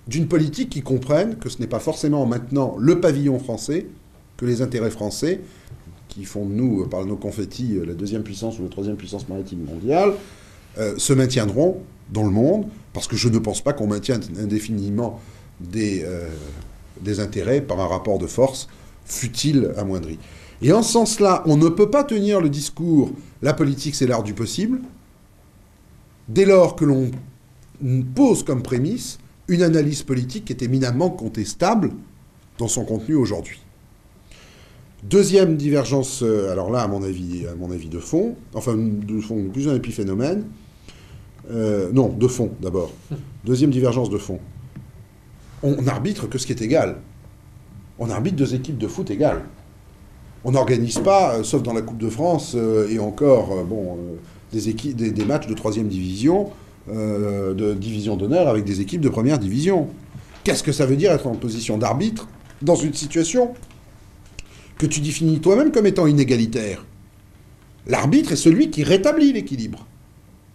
d'une politique qui comprenne que ce n'est pas forcément maintenant le pavillon français, que les intérêts français, qui font de nous, par nos confettis, la deuxième puissance ou la troisième puissance maritime mondiale, se maintiendront dans le monde, parce que je ne pense pas qu'on maintienne indéfiniment des intérêts par un rapport de force, fut-il amoindri. Et en ce sens-là, on ne peut pas tenir le discours « la politique, c'est l'art du possible », dès lors que l'on pose comme prémisse une analyse politique qui est éminemment contestable dans son contenu aujourd'hui. Deuxième divergence, alors là, à mon avis de fond, enfin, de fond, plus un épiphénomène, non, de fond, d'abord. Deuxième divergence de fond. On n'arbitre que ce qui est égal. On arbitre deux équipes de foot égales. On n'organise pas, sauf dans la Coupe de France, et encore, des matchs de troisième division, de division d'honneur avec des équipes de première division. Qu'est-ce que ça veut dire être en position d'arbitre dans une situation que tu définis toi-même comme étant inégalitaire? L'arbitre est celui qui rétablit l'équilibre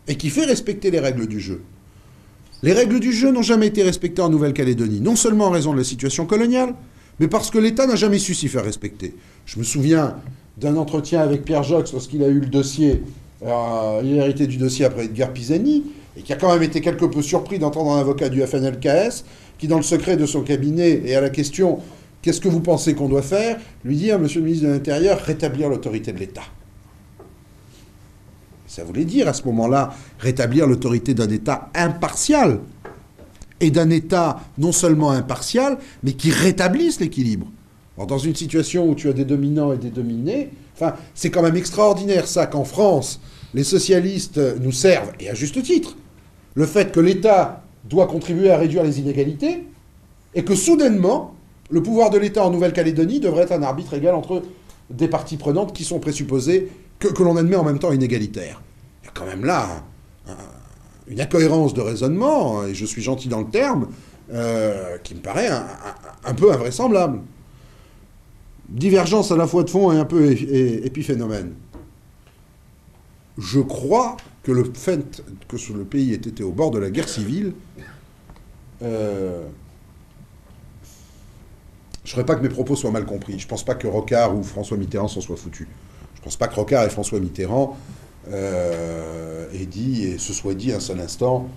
et qui fait respecter les règles du jeu. Les règles du jeu n'ont jamais été respectées en Nouvelle-Calédonie, non seulement en raison de la situation coloniale, mais parce que l'État n'a jamais su s'y faire respecter. Je me souviens d'un entretien avec Pierre Jox lorsqu'il a eu le dossier, il a hérité du dossier après Edgar Pisani, et qui a quand même été quelque peu surpris d'entendre un avocat du FNLKS, qui dans le secret de son cabinet, et à la question « Qu'est-ce que vous pensez qu'on doit faire ?», lui dit « Monsieur le ministre de l'Intérieur, rétablir l'autorité de l'État ». Ça voulait dire à ce moment-là rétablir l'autorité d'un État impartial et d'un État non seulement impartial, mais qui rétablisse l'équilibre. Alors, dans une situation où tu as des dominants et des dominés, enfin, c'est quand même extraordinaire ça qu'en France, les socialistes nous servent, et à juste titre, le fait que l'État doit contribuer à réduire les inégalités et que soudainement, le pouvoir de l'État en Nouvelle-Calédonie devrait être un arbitre égal entre des parties prenantes qui sont présupposées que l'on admet en même temps inégalitaires. Il y a quand même là une incohérence de raisonnement, et je suis gentil dans le terme, qui me paraît un peu invraisemblable. Divergence à la fois de fond et un peu épiphénomène. Je crois que le fait que le pays ait été au bord de la guerre civile, je ne ferais pas que mes propos soient mal compris. Je ne pense pas que Rocard ou François Mitterrand s'en soient foutus. Je ne pense pas que Rocard et François Mitterrand se soient dit un seul instant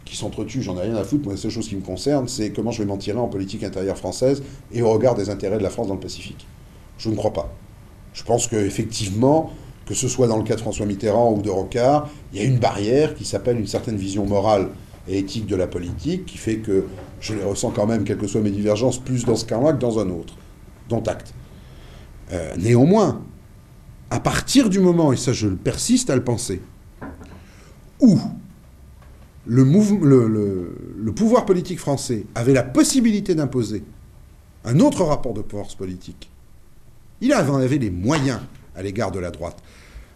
qui s'entretuent, j'en ai rien à foutre. Moi, la seule chose qui me concerne, c'est comment je vais m'en tirer en politique intérieure française et au regard des intérêts de la France dans le Pacifique. Je ne crois pas. Je pense qu'effectivement, que ce soit dans le cas de François Mitterrand ou de Rocard, il y a une barrière qui s'appelle une certaine vision morale et éthique de la politique, qui fait que je les ressens quand même, quelles que soient mes divergences, plus dans ce cas-là que dans un autre. Dont acte. Néanmoins, à partir du moment, et ça je persiste à le penser, où le pouvoir politique français avait la possibilité d'imposer un autre rapport de force politique, il en avait les moyens à l'égard de la droite.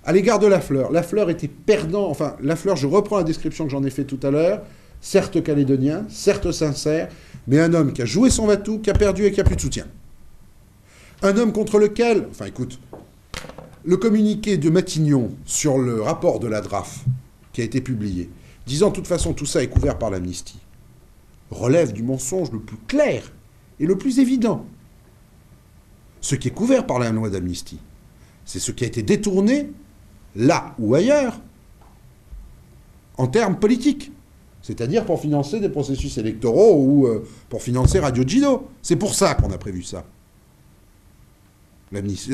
À l'égard de Lafleur était perdant, enfin, Lafleur, je reprends la description que j'en ai fait tout à l'heure, certes calédonien, certes sincère, mais un homme qui a joué son va-tout, qui a perdu et qui a plus de soutien. Un homme contre lequel, enfin écoute, le communiqué de Matignon sur le rapport de la DRAF, qui a été publié, disant de toute façon tout ça est couvert par l'amnistie, relève du mensonge le plus clair et le plus évident. Ce qui est couvert par la loi d'amnistie, c'est ce qui a été détourné, là ou ailleurs, en termes politiques. C'est-à-dire pour financer des processus électoraux ou pour financer Radio Gino. C'est pour ça qu'on a prévu ça.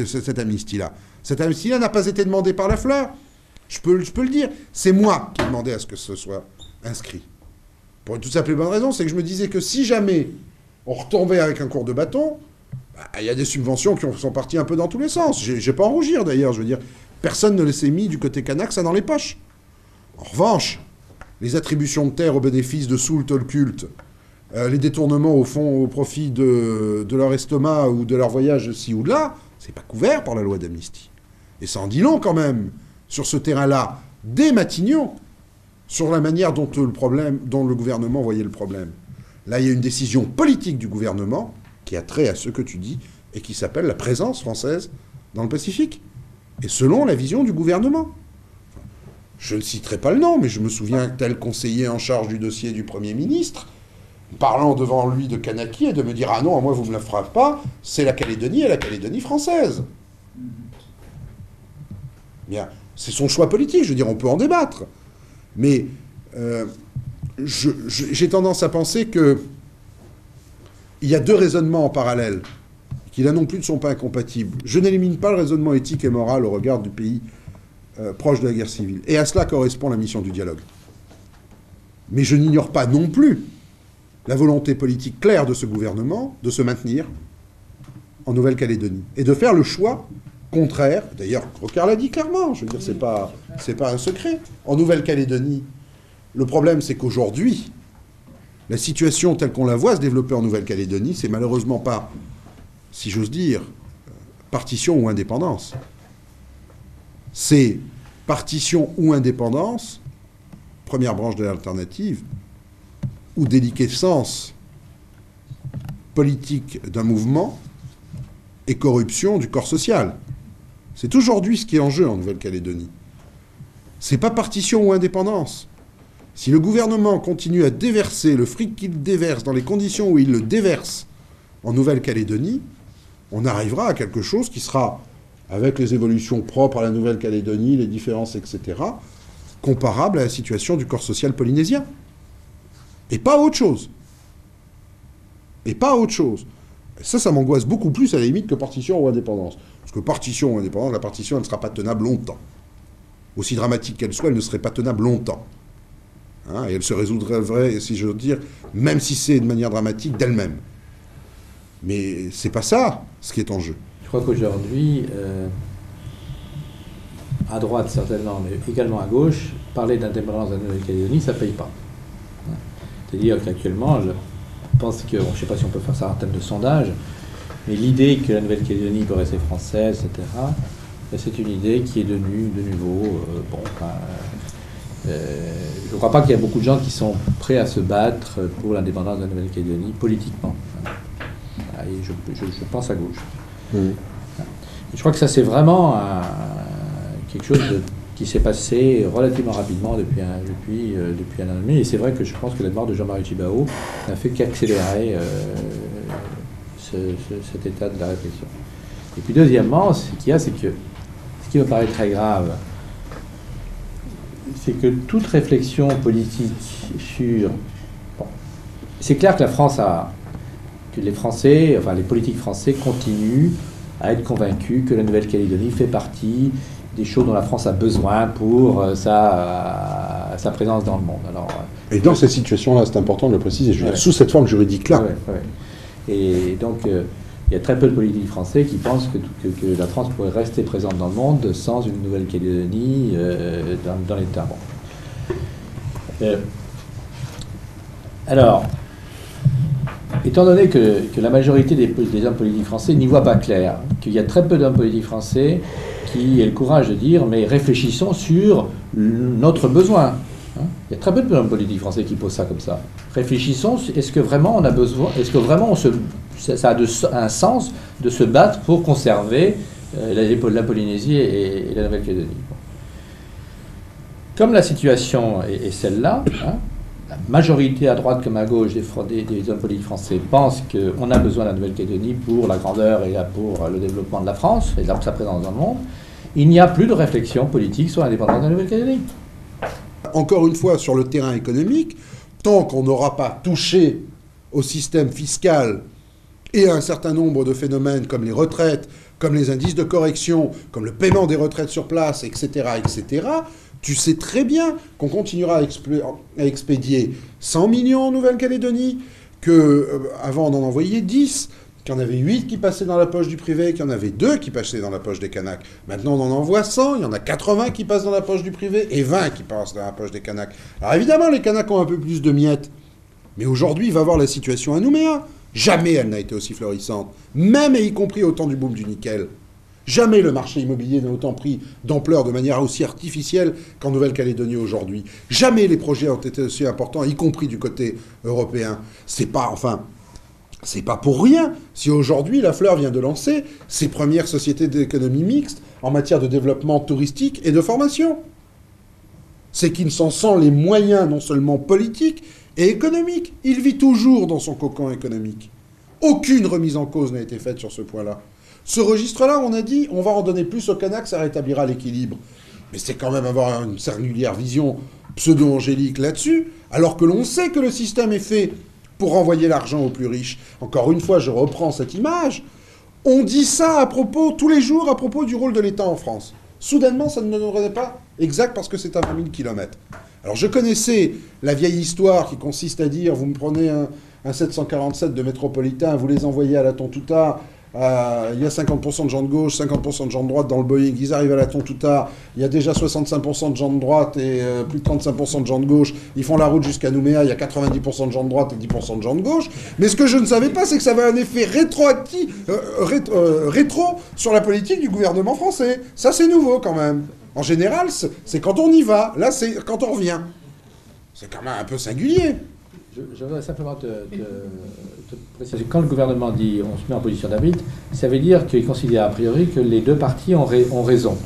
cette amnistie-là. Cette amnistie-là n'a pas été demandée par Lafleur. Je peux le dire. C'est moi qui ai demandé à ce que ce soit inscrit. Pour une toute simple et bonne raison, c'est que je me disais que si jamais on retombait avec un cours de bâton, il y a des subventions qui sont parties un peu dans tous les sens. J'ai pas à en rougir d'ailleurs, je veux dire. Personne ne s'est mis du côté Canaque ça dans les poches. En revanche, les attributions de terre au bénéfice de Soult le culte, les détournements au fond au profit de leur estomac ou de leur voyage de ci ou de là, c'est pas couvert par la loi d'amnistie. Et ça en dit long quand même sur ce terrain-là, dès Matignon, sur la manière dont le gouvernement voyait le problème. Là, il y a une décision politique du gouvernement qui a trait à ce que tu dis et qui s'appelle la présence française dans le Pacifique. Et selon la vision du gouvernement. Je ne citerai pas le nom, mais je me souviens tel conseiller en charge du dossier du Premier ministre, parlant devant lui de Kanaki et de me dire « Ah non, moi vous ne me la ferez pas, c'est la Calédonie et la Calédonie française. » Bien, c'est son choix politique, je veux dire, on peut en débattre. Mais j'ai tendance à penser qu'il y a deux raisonnements en parallèle, qui là non plus ne sont pas incompatibles. Je n'élimine pas le raisonnement éthique et moral au regard du pays proche de la guerre civile. Et à cela correspond la mission du dialogue. Mais je n'ignore pas non plus la volonté politique claire de ce gouvernement de se maintenir en Nouvelle-Calédonie et de faire le choix contraire. D'ailleurs, Rocard l'a dit clairement, je veux dire, c'est pas un secret. En Nouvelle-Calédonie, le problème, c'est qu'aujourd'hui, la situation telle qu'on la voit se développer en Nouvelle-Calédonie, c'est malheureusement pas, si j'ose dire, partition ou indépendance. C'est partition ou indépendance, première branche de l'alternative, ou déliquescence politique d'un mouvement et corruption du corps social. C'est aujourd'hui ce qui est en jeu en Nouvelle-Calédonie. C'est pas partition ou indépendance. Si le gouvernement continue à déverser le fric qu'il déverse dans les conditions où il le déverse en Nouvelle-Calédonie, on arrivera à quelque chose qui sera, avec les évolutions propres à la Nouvelle-Calédonie, les différences, etc., comparable à la situation du corps social polynésien. Et pas autre chose. Et pas autre chose. Et ça m'angoisse beaucoup plus à la limite que partition ou indépendance. Parce que partition ou indépendance, la partition, elle ne sera pas tenable longtemps. Aussi dramatique qu'elle soit, elle ne serait pas tenable longtemps. Hein, et elle se résoudrait, si je veux dire, même si c'est de manière dramatique, d'elle-même. Mais c'est pas ça, ce qui est en jeu. Je crois qu'aujourd'hui, à droite certainement, mais également à gauche, parler d'indépendance de la Nouvelle-Calédonie, ça ne paye pas. C'est-à-dire qu'actuellement, je pense que, je ne sais pas si on peut faire ça en termes de sondage, mais l'idée que la Nouvelle-Calédonie peut rester française, etc., c'est une idée qui est devenue de nouveau... je ne crois pas qu'il y a beaucoup de gens qui sont prêts à se battre pour l'indépendance de la Nouvelle-Calédonie politiquement. Et je pense à gauche. Je crois que ça, c'est vraiment quelque chose qui s'est passé relativement rapidement depuis un an et demi. Et c'est vrai que je pense que la mort de Jean-Marie Tjibaou n'a fait qu'accélérer cet état de la réflexion. Et puis deuxièmement, ce qu'il y a, c'est que ce qui me paraît très grave, c'est que toute réflexion politique sur... Bon, c'est clair que que les Français, enfin les politiques français continuent à être convaincus que la Nouvelle-Calédonie fait partie des choses dont la France a besoin pour sa présence dans le monde. Alors, et dans ces situations-là, c'est important de le préciser, je veux dire, sous cette forme juridique-là. Et donc, il y a très peu de politiques français qui pensent que la France pourrait rester présente dans le monde sans une Nouvelle-Calédonie dans l'État. Bon. Alors, étant donné que la majorité des hommes politiques français n'y voient pas clair, qu'il y a très peu d'hommes politiques français qui aient le courage de dire « mais réfléchissons sur notre besoin ». Il y a très peu d'hommes politiques français qui posent ça comme ça. Réfléchissons, est-ce que vraiment on a besoin, est-ce que vraiment ça a un sens de se battre pour conserver la Polynésie et la Nouvelle-Calédonie. Comme la situation est celle-là, la majorité à droite comme à gauche des hommes politiques français pensent qu'on a besoin de la Nouvelle-Calédonie pour la grandeur et pour le développement de la France et sa présence dans le monde. Il n'y a plus de réflexion politique sur l'indépendance de la Nouvelle-Calédonie. Encore une fois, sur le terrain économique, tant qu'on n'aura pas touché au système fiscal et un certain nombre de phénomènes comme les retraites, comme les indices de correction, comme le paiement des retraites sur place, etc., etc., tu sais très bien qu'on continuera à expédier 100 millions en Nouvelle-Calédonie, qu'avant on en envoyait 10, qu'il y en avait 8 qui passaient dans la poche du privé, qu'il y en avait 2 qui passaient dans la poche des Kanaks. Maintenant, on en envoie 100, il y en a 80 qui passent dans la poche du privé et 20 qui passent dans la poche des Kanaks. Alors évidemment, les Kanaks ont un peu plus de miettes. Mais aujourd'hui, il va voir la situation à Nouméa. Jamais elle n'a été aussi florissante, même et y compris au temps du boom du nickel. Jamais le marché immobilier n'a autant pris d'ampleur de manière aussi artificielle qu'en Nouvelle-Calédonie aujourd'hui. Jamais les projets ont été aussi importants, y compris du côté européen. C'est pas pour rien si aujourd'hui la Fleur vient de lancer ses premières sociétés d'économie mixte en matière de développement touristique et de formation. C'est qu'il s'en sent les moyens non seulement politiques et économiques. Il vit toujours dans son cocon économique. Aucune remise en cause n'a été faite sur ce point-là. Ce registre-là, on a dit, on va en donner plus aux Kanaks, ça rétablira l'équilibre. Mais c'est quand même avoir une singulière vision pseudo-angélique là-dessus, alors que l'on sait que le système est fait pour renvoyer l'argent aux plus riches. Encore une fois, je reprends cette image. On dit ça tous les jours, à propos du rôle de l'État en France. Soudainement, ça ne donnerait pas exact parce que c'est à 20 000 kilomètres. Alors, je connaissais la vieille histoire qui consiste à dire, vous me prenez un 747 de métropolitain, vous les envoyez à la Tontouta, il y a 50% de gens de gauche, 50% de gens de droite dans le Boeing, ils arrivent à la Tontouta, il y a déjà 65% de gens de droite et plus de 35% de gens de gauche, ils font la route jusqu'à Nouméa, il y a 90% de gens de droite et 10% de gens de gauche, mais ce que je ne savais pas, c'est que ça avait un effet rétro sur la politique du gouvernement français. Ça, c'est nouveau quand même. En général, c'est quand on y va, là, c'est quand on revient. C'est quand même un peu singulier. Je voudrais simplement te préciser. Quand le gouvernement dit on se met en position d'arbitre, ça veut dire qu'il considère a priori que les deux parties ont raison.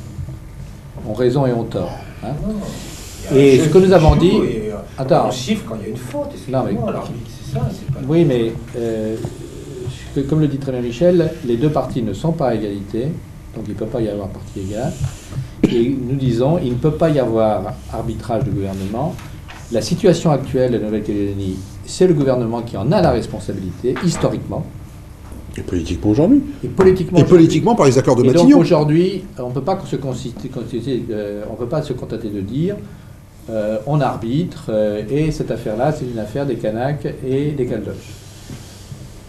Ont raison et ont tort. Hein. Et ce que nous avons dit... Attends. On chiffre quand il y a une faute. Non, mais... c'est ça, c'est pas... Oui, mais comme le dit très bien Michel, les deux parties ne sont pas à égalité, donc il ne peut pas y avoir partie égale. Et nous disons, il ne peut pas y avoir arbitrage du gouvernement. La situation actuelle de Nouvelle-Calédonie, c'est le gouvernement qui en a la responsabilité, historiquement. Et politiquement aujourd'hui. Et politiquement par les accords de et Matignon. Donc aujourd'hui, on ne peut pas se contenter de dire on arbitre et cette affaire-là, c'est une affaire des Kanaks et des Caldoches.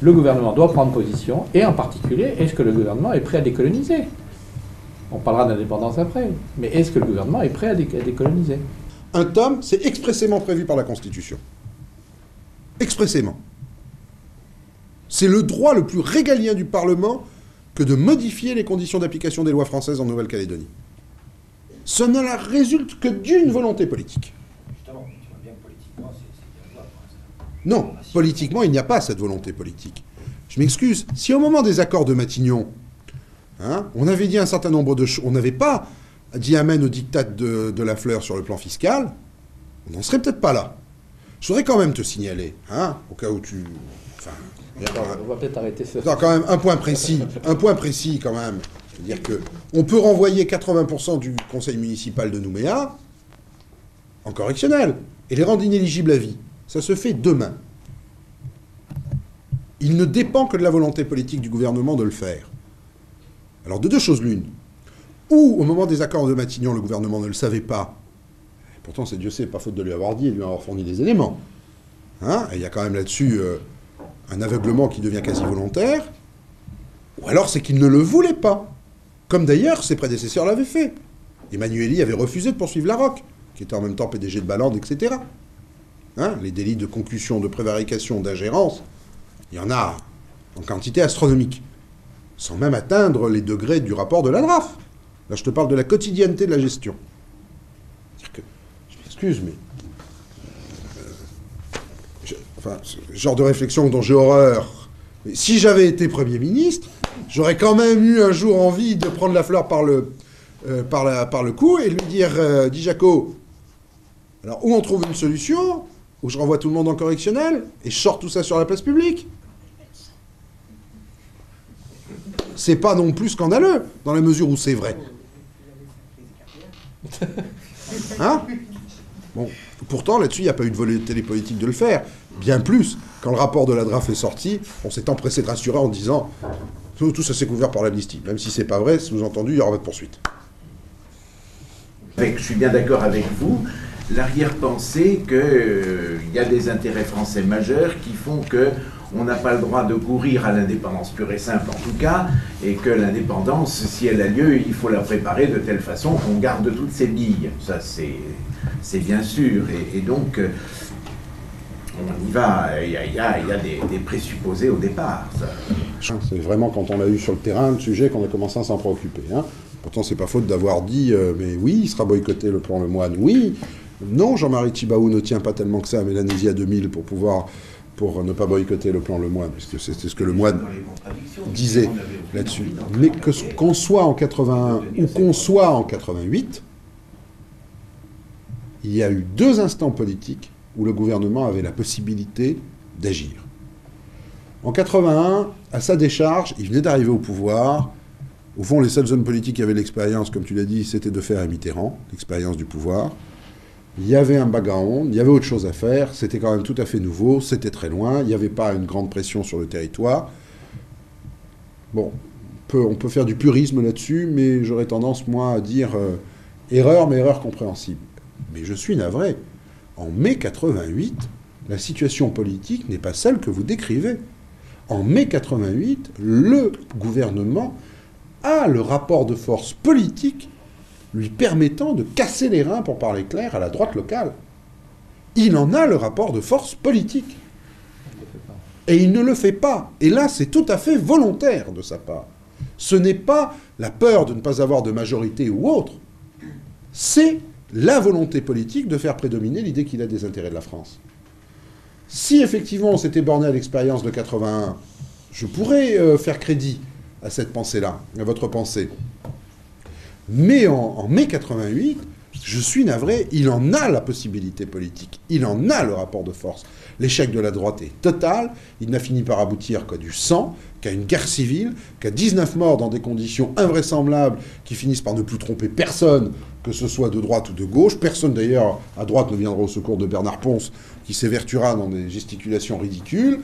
Le gouvernement doit prendre position, et en particulier, est-ce que le gouvernement est prêt à décoloniser ? On parlera d'indépendance après, mais est-ce que le gouvernement est prêt à décoloniser ? Un tome, c'est expressément prévu par la Constitution. Expressément. C'est le droit le plus régalien du Parlement que de modifier les conditions d'application des lois françaises en Nouvelle-Calédonie. Ce ne résulte que d'une volonté politique. Justement, tu vois bien que politiquement, c'est bien pour l'instant. Non, politiquement, il n'y a pas cette volonté politique. Je m'excuse, si au moment des accords de Matignon, on avait dit un certain nombre de choses, on n'avait pas dit amène au diktat de la Fleur sur le plan fiscal, on n'en serait peut-être pas là. Je voudrais quand même te signaler, au cas où tu... Enfin, on va peut-être arrêter ça. Non, quand même, un point précis quand même. C'est-à-dire qu'on peut renvoyer 80% du conseil municipal de Nouméa en correctionnel et les rendre inéligibles à vie. Ça se fait demain. Il ne dépend que de la volonté politique du gouvernement de le faire. Alors, de deux choses l'une. Ou, au moment des accords de Matignon, le gouvernement ne le savait pas. Pourtant, c'est Dieu sait, pas faute de lui avoir dit et de lui avoir fourni des éléments. Et il y a quand même là-dessus un aveuglement qui devient quasi volontaire. Ou alors, c'est qu'il ne le voulait pas. Comme d'ailleurs, ses prédécesseurs l'avaient fait. Emmanueli avait refusé de poursuivre Larocque, qui était en même temps PDG de Ballande, etc. Les délits de concussion, de prévarication, d'ingérence, il y en a en quantité astronomique. Sans même atteindre les degrés du rapport de la DRAF. Là, je te parle de la quotidienneté de la gestion. C'est-à-dire que, je m'excuse, mais... ce genre de réflexion dont j'ai horreur. Mais si j'avais été Premier ministre, j'aurais quand même eu un jour envie de prendre la Fleur par le cou et lui dire « Dis Jaco, alors où on trouve une solution, où je renvoie tout le monde en correctionnel, et je sors tout ça sur la place publique ?» C'est pas non plus scandaleux, dans la mesure où c'est vrai. Bon, pourtant, là-dessus, il n'y a pas eu de volonté politique de le faire. Bien plus, quand le rapport de la DRAF est sorti, on s'est empressé de rassurer en disant tout ça c'est couvert par l'amnistie. Même si c'est pas vrai, sous-entendu, il y aura pas de poursuite. Je suis bien d'accord avec vous. L'arrière-pensée qu'il y a des intérêts français majeurs qui font qu'on n'a pas le droit de courir à l'indépendance pure et simple en tout cas, et que l'indépendance, si elle a lieu, il faut la préparer de telle façon qu'on garde toutes ses billes. Ça, c'est bien sûr. Et donc, on y va, il y a des présupposés au départ. C'est vraiment quand on l'a eu sur le terrain, le sujet, qu'on a commencé à s'en préoccuper. Hein. Pourtant, c'est pas faute d'avoir dit mais oui, il sera boycotté le plan Lemoine, oui. Non, Jean-Marie Tjibaou ne tient pas tellement que ça à Mélanésia 2000 pour ne pas boycotter le plan Lemoine, puisque c'était ce que Lemoine disait là-dessus. Mais qu'on soit en 81 ou qu'on soit en 88, il y a eu 2 instants politiques où le gouvernement avait la possibilité d'agir. En 81, à sa décharge, il venait d'arriver au pouvoir. Au fond, les seuls hommes politiques qui avaient l'expérience, comme tu l'as dit, c'était de faire à Mitterrand, l'expérience du pouvoir. Il y avait un background, il y avait autre chose à faire, c'était quand même tout à fait nouveau, c'était très loin, il n'y avait pas une grande pression sur le territoire. Bon, on peut faire du purisme là-dessus, mais j'aurais tendance, moi, à dire erreur, mais erreur compréhensible. Mais je suis navré. En mai 88, la situation politique n'est pas celle que vous décrivez. En mai 88, le gouvernement a le rapport de force politique lui permettant de casser les reins, pour parler clair, à la droite locale. Il en a le rapport de force politique. Et il ne le fait pas. Et là, c'est tout à fait volontaire de sa part. Ce n'est pas la peur de ne pas avoir de majorité ou autre. C'est la volonté politique de faire prédominer l'idée qu'il a des intérêts de la France. Si effectivement on s'était borné à l'expérience de 81, je pourrais faire crédit à cette pensée-là, à votre pensée. Mais en mai 88, je suis navré, il en a la possibilité politique, il en a le rapport de force. L'échec de la droite est total, il n'a fini par aboutir qu'à du sang, qu'à une guerre civile, qu'à 19 morts dans des conditions invraisemblables qui finissent par ne plus tromper personne, que ce soit de droite ou de gauche. Personne d'ailleurs à droite ne viendra au secours de Bernard Pons, qui s'évertuera dans des gesticulations ridicules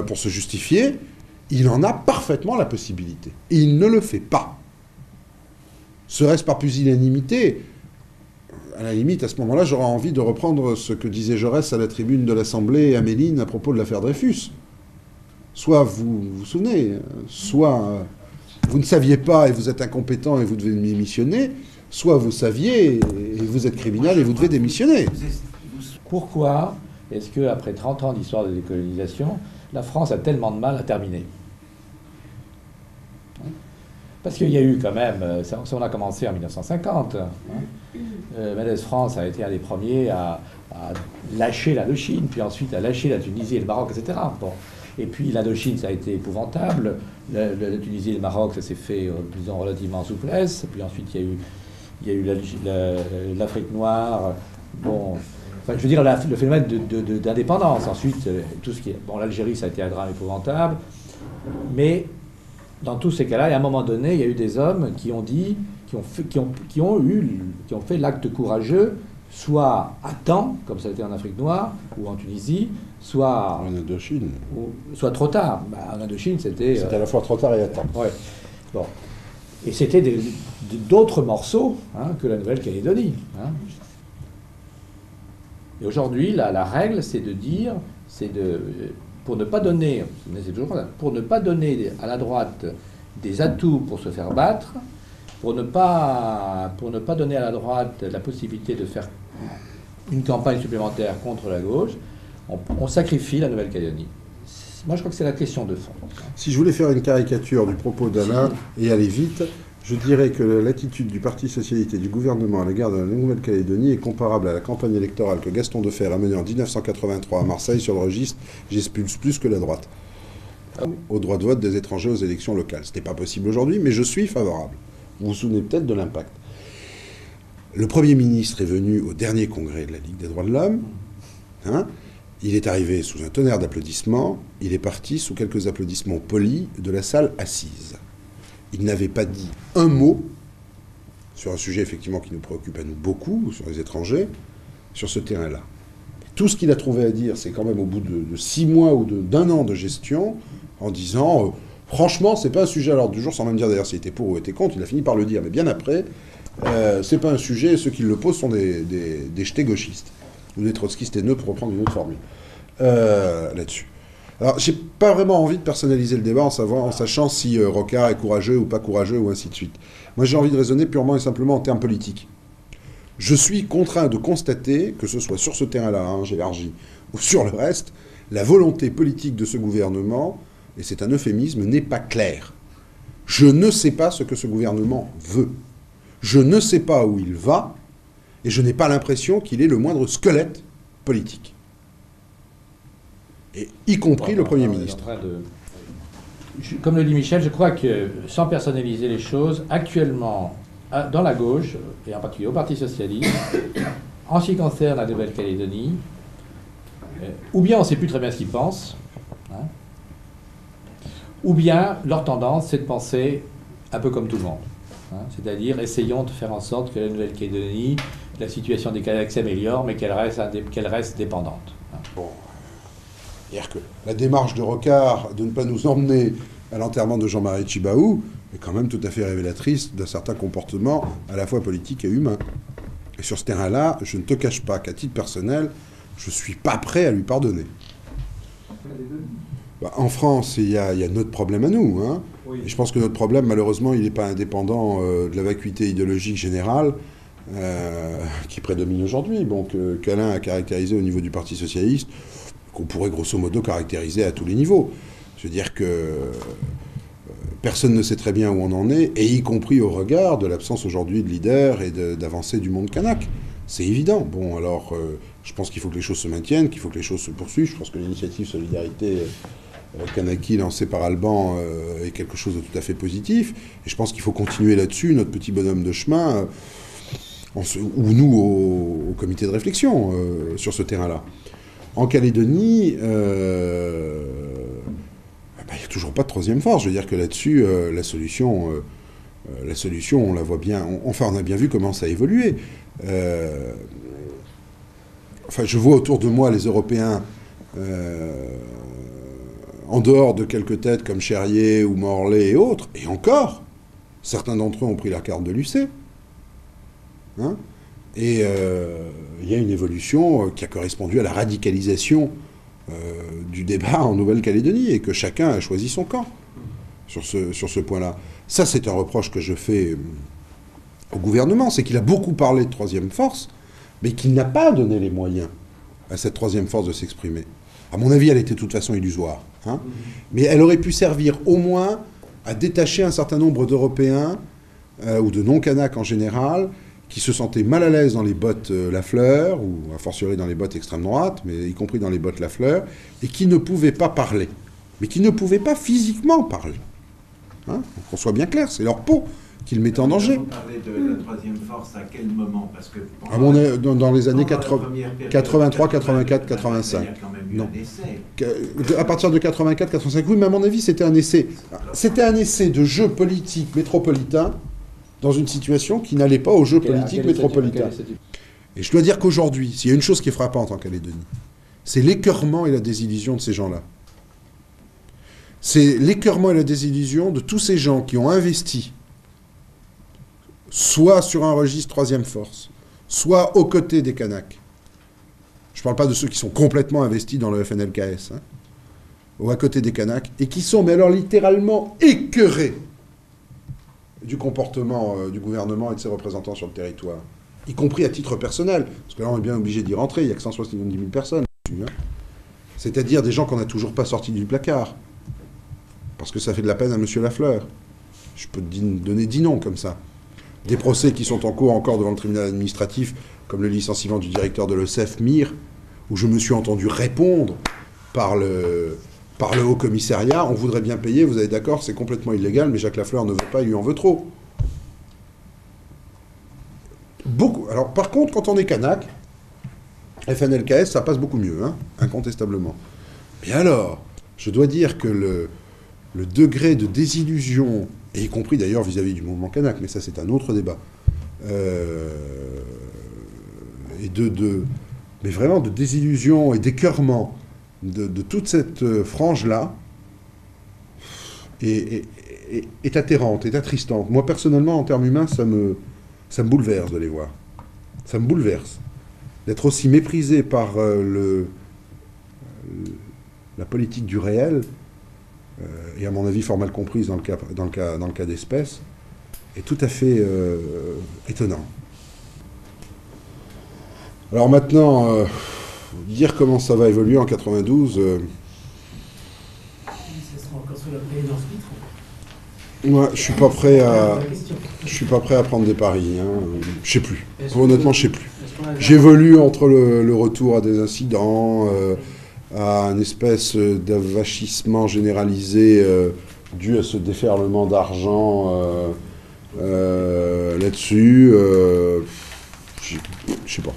pour se justifier. Il en a parfaitement la possibilité. Et il ne le fait pas. Serait-ce par pusillanimité ? À la limite, à ce moment-là, j'aurais envie de reprendre ce que disait Jaurès à la tribune de l'Assemblée à Méline à propos de l'affaire Dreyfus. Soit vous vous souvenez, soit vous ne saviez pas et vous êtes incompétent et vous devez démissionner, soit vous saviez et vous êtes criminel et vous devez démissionner. Pourquoi est-ce qu'après 30 ans d'histoire de décolonisation, la France a tellement de mal à terminer ? Parce qu'il y a eu quand même, on a commencé en 1950, Mendes France a été un des premiers à lâcher l'Indochine, puis ensuite à lâcher la Tunisie et le Maroc, etc. Bon. Et puis l'Indochine, ça a été épouvantable, la Tunisie et le Maroc, ça s'est fait, disons, relativement en souplesse, puis ensuite il y a eu l'Afrique noire, bon... Enfin, je veux dire, le phénomène d'indépendance. Ensuite, tout ce qui est... Bon, l'Algérie, ça a été un drame épouvantable. Mais dans tous ces cas-là, et à un moment donné, il y a eu des hommes qui ont dit, qui ont fait l'acte courageux, soit à temps, comme ça a été en Afrique noire ou en Tunisie, soit en Indochine. Soit trop tard. En Indochine, c'était... C'était à la fois trop tard et à temps. Ouais. Bon. Et c'était d'autres morceaux que la Nouvelle-Calédonie. Et aujourd'hui, la règle, c'est de dire, pour ne pas donner à la droite des atouts pour se faire battre, pour ne pas donner à la droite la possibilité de faire une campagne supplémentaire contre la gauche, on sacrifie la Nouvelle-Calédonie. Moi, je crois que c'est la question de fond. Si je voulais faire une caricature du propos d'Alain et aller vite, je dirais que l'attitude du Parti socialiste et du gouvernement à l'égard de la Nouvelle-Calédonie est comparable à la campagne électorale que Gaston Defferre a menée en 1983 à Marseille sur le registre « J'expulse plus que la droite » au droit de vote des étrangers aux élections locales. Ce n'est pas possible aujourd'hui, mais je suis favorable. Vous vous souvenez peut-être de l'impact. Le Premier ministre est venu au dernier congrès de la Ligue des droits de l'homme. Il est arrivé sous un tonnerre d'applaudissements. Il est parti sous quelques applaudissements polis de la salle assise. Il n'avait pas dit un mot sur un sujet effectivement qui nous préoccupe à nous beaucoup, sur les étrangers, sur ce terrain-là. Tout ce qu'il a trouvé à dire, c'est quand même au bout de 6 mois ou d'un an de gestion, en disant franchement, c'est pas un sujet à l'ordre du jour, sans même dire d'ailleurs s'il était pour ou était contre, il a fini par le dire, mais bien après, c'est pas un sujet, ceux qui le posent sont des jetés gauchistes, ou des trotskistes haineux, pour reprendre une autre formule, là-dessus. Alors, j'ai pas vraiment envie de personnaliser le débat en sachant si Rocard est courageux ou pas courageux, ou ainsi de suite. Moi, j'ai envie de raisonner purement et simplement en termes politiques. Je suis contraint de constater, que ce soit sur ce terrain-là, hein, j'élargis, ou sur le reste, la volonté politique de ce gouvernement, et c'est un euphémisme, n'est pas claire. Je ne sais pas ce que ce gouvernement veut. Je ne sais pas où il va, et je n'ai pas l'impression qu'il ait le moindre squelette politique. Et y compris le Premier ministre. Comme le dit Michel, je crois que, sans personnaliser les choses, actuellement, dans la gauche, et en particulier au Parti Socialiste, en ce qui concerne la Nouvelle-Calédonie, ou bien on ne sait plus très bien ce qu'ils pensent, hein, ou bien leur tendance, c'est de penser un peu comme tout le monde. Hein, c'est-à-dire, essayons de faire en sorte que la Nouvelle-Calédonie, la situation des Kanaks s'améliore, mais qu'elle reste dépendante. Hein. Bon. C'est-à-dire que la démarche de Rocard de ne pas nous emmener à l'enterrement de Jean-Marie Tjibaou est quand même tout à fait révélatrice d'un certain comportement à la fois politique et humain. Et sur ce terrain-là, je ne te cache pas qu'à titre personnel, je ne suis pas prêt à lui pardonner. En France, il y a notre problème à nous. Hein. Oui. Et je pense que notre problème, malheureusement, il n'est pas indépendant de la vacuité idéologique générale qui prédomine aujourd'hui. Bon, qu'Alain a caractérisé au niveau du Parti Socialiste, qu'on pourrait grosso modo caractériser à tous les niveaux. Je veux dire que personne ne sait très bien où on en est, et y compris au regard de l'absence aujourd'hui de leader et d'avancée du monde kanak. C'est évident. Bon, alors, je pense qu'il faut que les choses se maintiennent, qu'il faut que les choses se poursuivent. Je pense que l'initiative Solidarité Kanaki lancée par Alban est quelque chose de tout à fait positif. Et je pense qu'il faut continuer là-dessus, notre petit bonhomme de chemin, ou nous, au comité de réflexion sur ce terrain-là. En Calédonie, il n'y a toujours pas de troisième force. Je veux dire que là-dessus, la solution, on la voit bien. Enfin, on a bien vu comment ça a évolué. Enfin, je vois autour de moi les Européens, en dehors de quelques têtes comme Cherrier ou Morlaix et autres, et encore, certains d'entre eux ont pris la carte de l'UC. Hein ? Et il y a une évolution qui a correspondu à la radicalisation du débat en Nouvelle-Calédonie, et que chacun a choisi son camp sur ce point-là. Ça, c'est un reproche que je fais au gouvernement, c'est qu'il a beaucoup parlé de troisième force, mais qu'il n'a pas donné les moyens à cette troisième force de s'exprimer. À mon avis, elle était de toute façon illusoire. Hein, mais elle aurait pu servir au moins à détacher un certain nombre d'Européens, ou de non-Kanaks en général, qui se sentaient mal à l'aise dans les bottes Lafleur, ou a fortiori dans les bottes extrême droite, mais y compris dans les bottes Lafleur, et qui ne pouvaient pas parler. Mais qui ne pouvaient pas physiquement parler. Hein, qu'on soit bien clair, c'est leur peau qui le mettait en danger. Vous parlez de la troisième force à quel moment? Parce que dans les années 83, 84, 85. Il y a quand même eu un essai. À partir de 84, 85, oui, mais à mon avis, c'était un essai. C'était un essai de jeu politique métropolitain dans une situation qui n'allait pas au jeu politique métropolitain. Et je dois dire qu'aujourd'hui, s'il y a une chose qui est frappante en Calédonie, c'est l'écœurement et la désillusion de ces gens-là. C'est l'écœurement et la désillusion de tous ces gens qui ont investi soit sur un registre troisième force, soit aux côtés des Kanaks. Je ne parle pas de ceux qui sont complètement investis dans le FNLKS, hein, ou à côté des Kanaks, et qui sont, mais alors littéralement, écœurés du comportement du gouvernement et de ses représentants sur le territoire, y compris à titre personnel, parce que là on est bien obligé d'y rentrer, il n'y a que 170 000 personnes, hein. C'est-à-dire des gens qu'on n'a toujours pas sortis du placard, parce que ça fait de la peine à M. Lafleur. Je peux te donner 10 noms comme ça. Des procès qui sont en cours encore devant le tribunal administratif, comme le licenciement du directeur de l'ESSEF, Mir, où je me suis entendu répondre par le haut commissariat, on voudrait bien payer, vous êtes d'accord, c'est complètement illégal, mais Jacques Lafleur ne veut pas, il lui en veut trop. Beaucoup. Alors, par contre, quand on est Kanak, FNLKS, ça passe beaucoup mieux, hein, incontestablement. Mais alors, je dois dire que le degré de désillusion, et y compris d'ailleurs vis-à-vis du mouvement Kanak, mais ça c'est un autre débat, et mais vraiment de désillusion et d'écœurement de toute cette frange-là est atterrante, est attristante. Moi, personnellement, en termes humains, ça me bouleverse de les voir. Ça me bouleverse. D'être aussi méprisé par la politique du réel, et à mon avis fort mal comprise dans le cas d'espèce, est tout à fait étonnant. Alors maintenant, dire comment ça va évoluer en 92... Moi, je suis pas prêt à prendre des paris. Hein. Je sais plus. Honnêtement, je sais plus. J'évolue entre le retour à des incidents, à une espèce d'avachissement généralisé dû à ce déferlement d'argent là-dessus. Je sais pas.